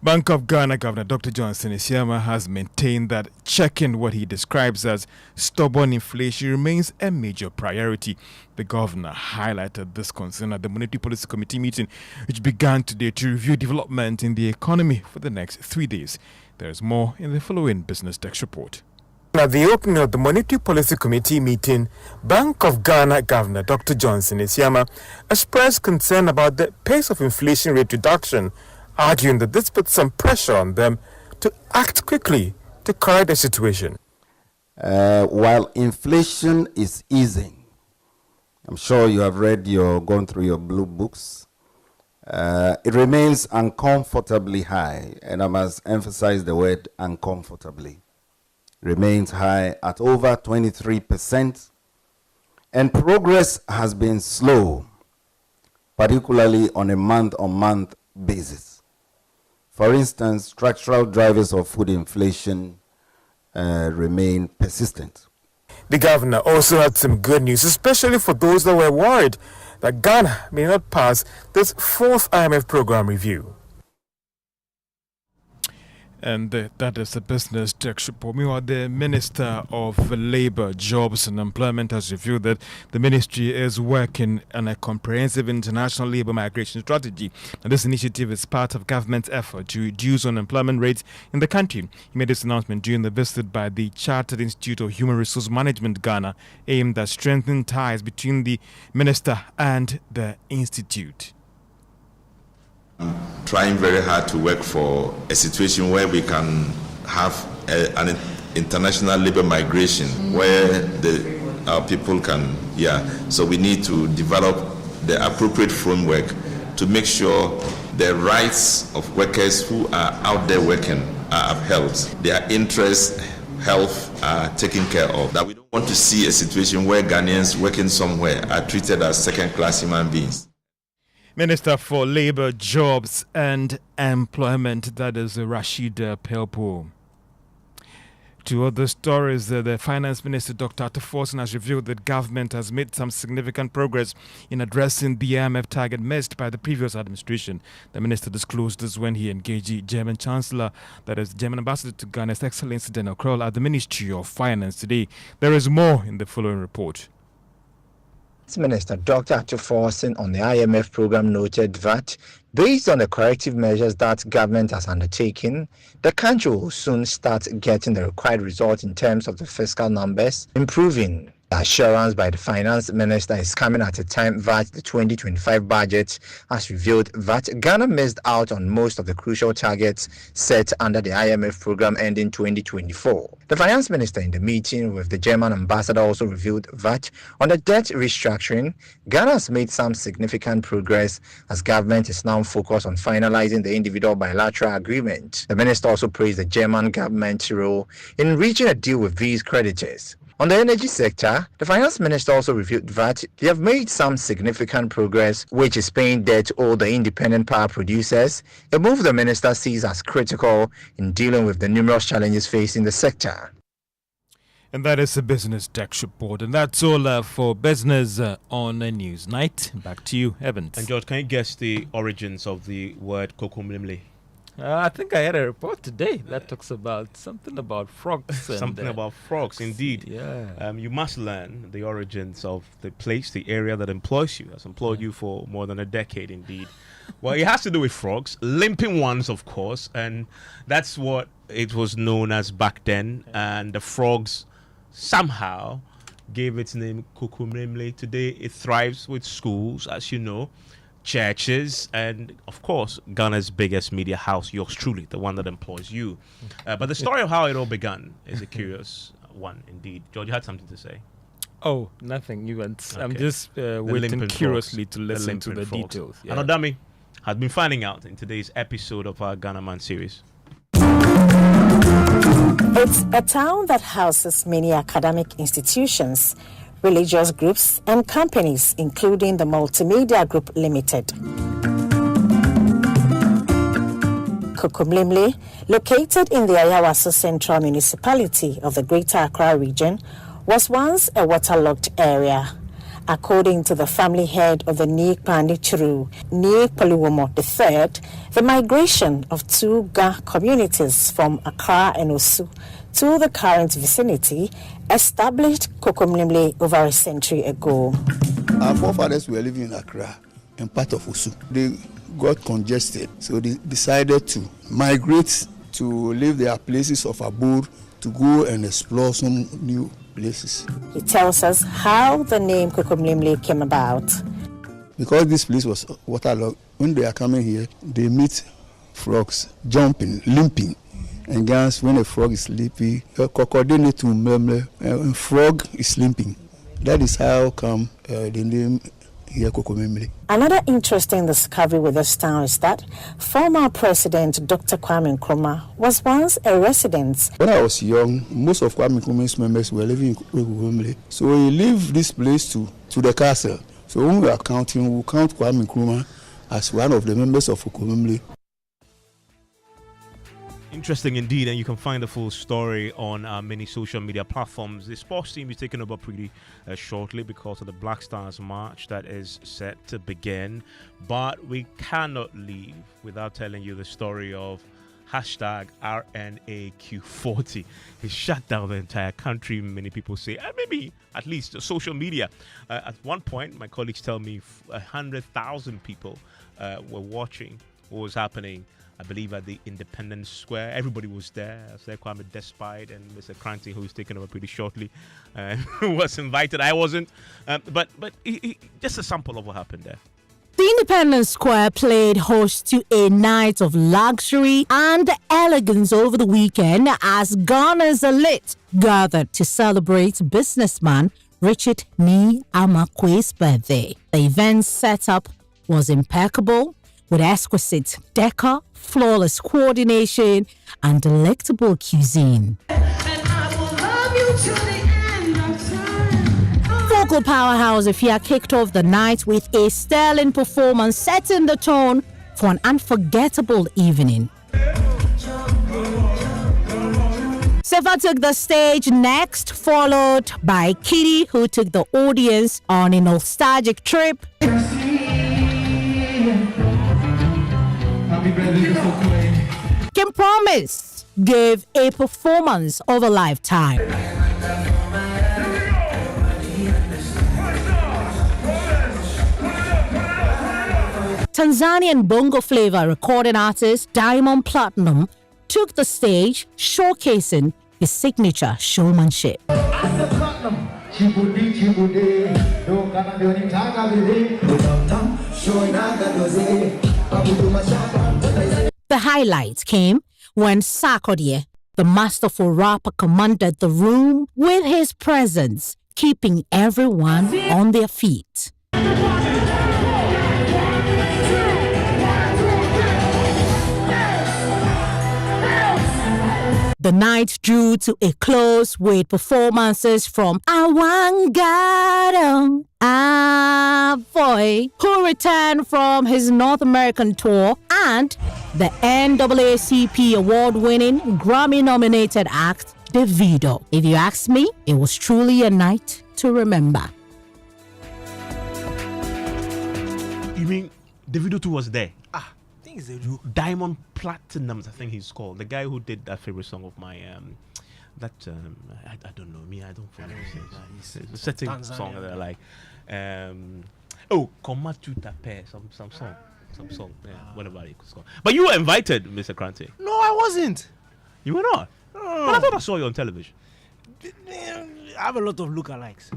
Bank of Ghana Governor Dr. Johnson Isiama has maintained that checking what he describes as stubborn inflation remains a major priority. The governor highlighted this concern at the Monetary Policy Committee meeting, which began today to review development in the economy for the next 3 days. There is more in the following Business Desk report. At the opening of the Monetary Policy Committee meeting, Bank of Ghana Governor Dr. Johnson Isiama expressed concern about the pace of inflation rate reduction, arguing that this puts some pressure on them to act quickly to correct the situation. While inflation is easing, I'm sure you have gone through your blue books, it remains uncomfortably high, and I must emphasize the word uncomfortably. Remains high at over 23%, and progress has been slow, particularly on a month-on-month basis. For instance, structural drivers of food inflation remain persistent. The governor also had some good news, especially for those that were worried that Ghana may not pass this fourth IMF program review. And that is the Business Desk report. Meanwhile, the Minister of Labour, Jobs and Employment has revealed that the ministry is working on a comprehensive international labour migration strategy. And this initiative is part of government's effort to reduce unemployment rates in the country. He made this announcement during the visit by the Chartered Institute of Human Resource Management Ghana, aimed at strengthening ties between the minister and the institute. Trying very hard to work for a situation where we can have an international labor migration where our people can, so we need to develop the appropriate framework to make sure the rights of workers who are out there working are upheld, their interests, health are taken care of. That we don't want to see a situation where Ghanaians working somewhere are treated as second-class human beings. Minister for Labour, Jobs and Employment, that is Rashid Pelpo. Two other stories. The Finance Minister, Dr. Atufo, has revealed that government has made some significant progress in addressing the IMF target missed by the previous administration. The minister disclosed this when he engaged the German Chancellor, that is German Ambassador to Ghana, His Excellency Daniel Kroll, at the Ministry of Finance today. There is more in the following report. Minister Dr. Atufo on the IMF program noted that based on the corrective measures that government has undertaken, the country will soon start getting the required results in terms of the fiscal numbers improving. The assurance by the finance minister is coming at a time that the 2025 budget has revealed that Ghana missed out on most of the crucial targets set under the IMF program ending 2024. The finance minister in the meeting with the German ambassador also revealed that on the debt restructuring, Ghana has made some significant progress as government is now focused on finalizing the individual bilateral agreement. The minister also praised the German government's role in reaching a deal with these creditors. On the energy sector, the finance minister also revealed that they have made some significant progress, which is paying debt to all the independent power producers, a move the minister sees as critical in dealing with the numerous challenges facing the sector. And that is the Business Desk report. And that's all for business on Newsnight. Back to you, Evans. And George, can you guess the origins of the word kokomlimli? I think I had a report today that talks about something about frogs. Something about frogs, indeed. Yeah. You must learn the origins of the place, the area that employs you, has employed you for more than a decade, indeed. Well, it has to do with frogs, limping ones, of course, and that's what it was known as back then. And the frogs somehow gave its name Kokomlemle. Today, it thrives with schools, as you know, churches, and of course Ghana's biggest media house, yours truly, the one that employs you. But the story of how it all began is a curious one indeed. George, you had something to say? Oh, nothing. I'm Okay. just waiting curiously to listen to the frogs. details. And Odami has been finding out in today's episode of our Ghana Man series. It's a town that houses many academic institutions, religious groups, and companies, including the Multimedia Group Limited. Kokomlemle, located in the Ayawaso Central Municipality of the Greater Accra region, was once a waterlogged area. According to the family head of the Niek Pandichuru, Niek Paluwomo III, the migration of two Ga communities from Accra and Osu to the current vicinity established Kokomlemle over a century ago. Our forefathers were living in Accra and part of Osu. They got congested, so they decided to migrate to leave their places of abode to go and explore some new places. He tells us how the name Kokomlemle came about. Because this place was waterlogged, when they are coming here, they meet frogs jumping, limping. And guys, when a frog is sleepy, a crocodile to mlemle, and frog is limping. That is how come the name here Kokomlemle. Another interesting discovery with this town is that former President Dr. Kwame Nkrumah was once a resident. When I was young, most of Kwame Nkrumah's members were living in Kokomlemle. So we leave this place to the castle. So when we are counting, we count Kwame Nkrumah as one of the members of Kokomlemle. Interesting indeed, and you can find the full story on many social media platforms. The sports team is taking over pretty shortly because of the Black Stars March that is set to begin. But we cannot leave without telling you the story of hashtag RNAQ40. It shut down the entire country, many people say, maybe at least social media. At one point, my colleagues tell me 100,000 people were watching what was happening, I believe, at the Independence Square. Everybody was there. Sir Kwame Despite and Mr. Cranty, who's taken over pretty shortly, was invited. I wasn't. But just a sample of what happened there. The Independence Square played host to a night of luxury and elegance over the weekend as Ghana's elite gathered to celebrate businessman Richard Ni Amakwe's birthday. The event's setup was impeccable, with exquisite decor, flawless coordination, and delectable cuisine. Vocal powerhouse Ifya kicked off the night with a sterling performance, setting the tone for an unforgettable evening. Sefa took the stage next, followed by Kitty, who took the audience on a nostalgic trip. Kim Promise gave a performance of a lifetime. Tanzanian bongo flavor recording artist Diamond Platinum took the stage, showcasing his signature showmanship. The highlight came when Sarkodie, the masterful rapper, commanded the room with his presence, keeping everyone on their feet. The night drew to a close with performances from Awangado Boy, who returned from his North American tour, and the NAACP award-winning, Grammy-nominated act, Davido. If you ask me, it was truly a night to remember. You mean Davido too was there? think it's a Diamond Platinums, I think he's called. The guy who did that favorite song of my I don't know. I don't follow. It's a certain Tanzania, song that I like. Comment tu t'appelles? Some song. Yeah, whatever it's called. But you were invited, Mr. Krante. No, I wasn't. You were not. No. But I thought I saw you on television. I have a lot of lookalikes.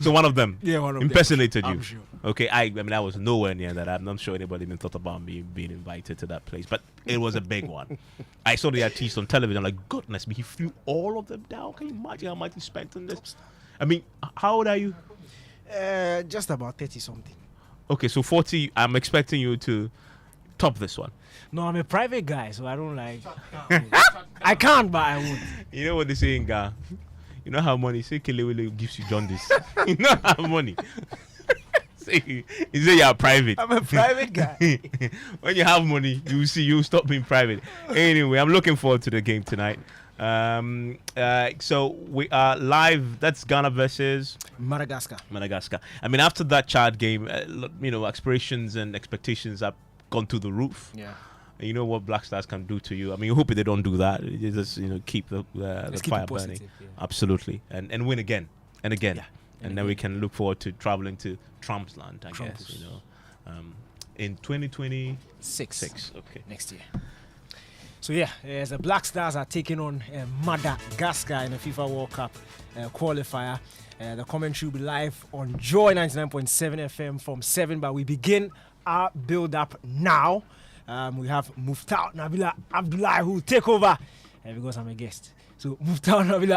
So one of them, one of impersonated them. you. I'm sure. Okay, I mean I was nowhere near that. I'm not sure anybody even thought about me being invited to that place, but it was a big one. I saw the artist on television. I'm like, goodness me, he flew all of them down. Can you imagine how much he spent on this? I mean, how old are you? Just about 30 something. Okay, so 40. I'm expecting you to top this one. No, I'm a private guy, so I don't like. I can't, but I would. You know what they say in Ghana? You know how money? Say Kelewele gives you jaundice. You know how money? You say you're private. I'm a private guy. When you have money, you stop being private. Anyway, I'm looking forward to the game tonight. So we are live. That's Ghana versus Madagascar. I mean, after that Chad game, aspirations and expectations have gone through the roof. Yeah. And you know what Black Stars can do to you. I mean, you hope they don't do that. You just keep the fire burning. Yeah. Absolutely, and win again and again. Yeah. And then we can look forward to traveling to Trump's land, I guess. In 2026. Okay. Next year. So as the Black Stars are taking on Madagascar in the FIFA World Cup qualifier. The commentary will be live on Joy 99.7 FM from 7, but we begin our build-up now. We have Muftau Nabila Abdullah who will take over because I'm a guest. So Muftau Nabila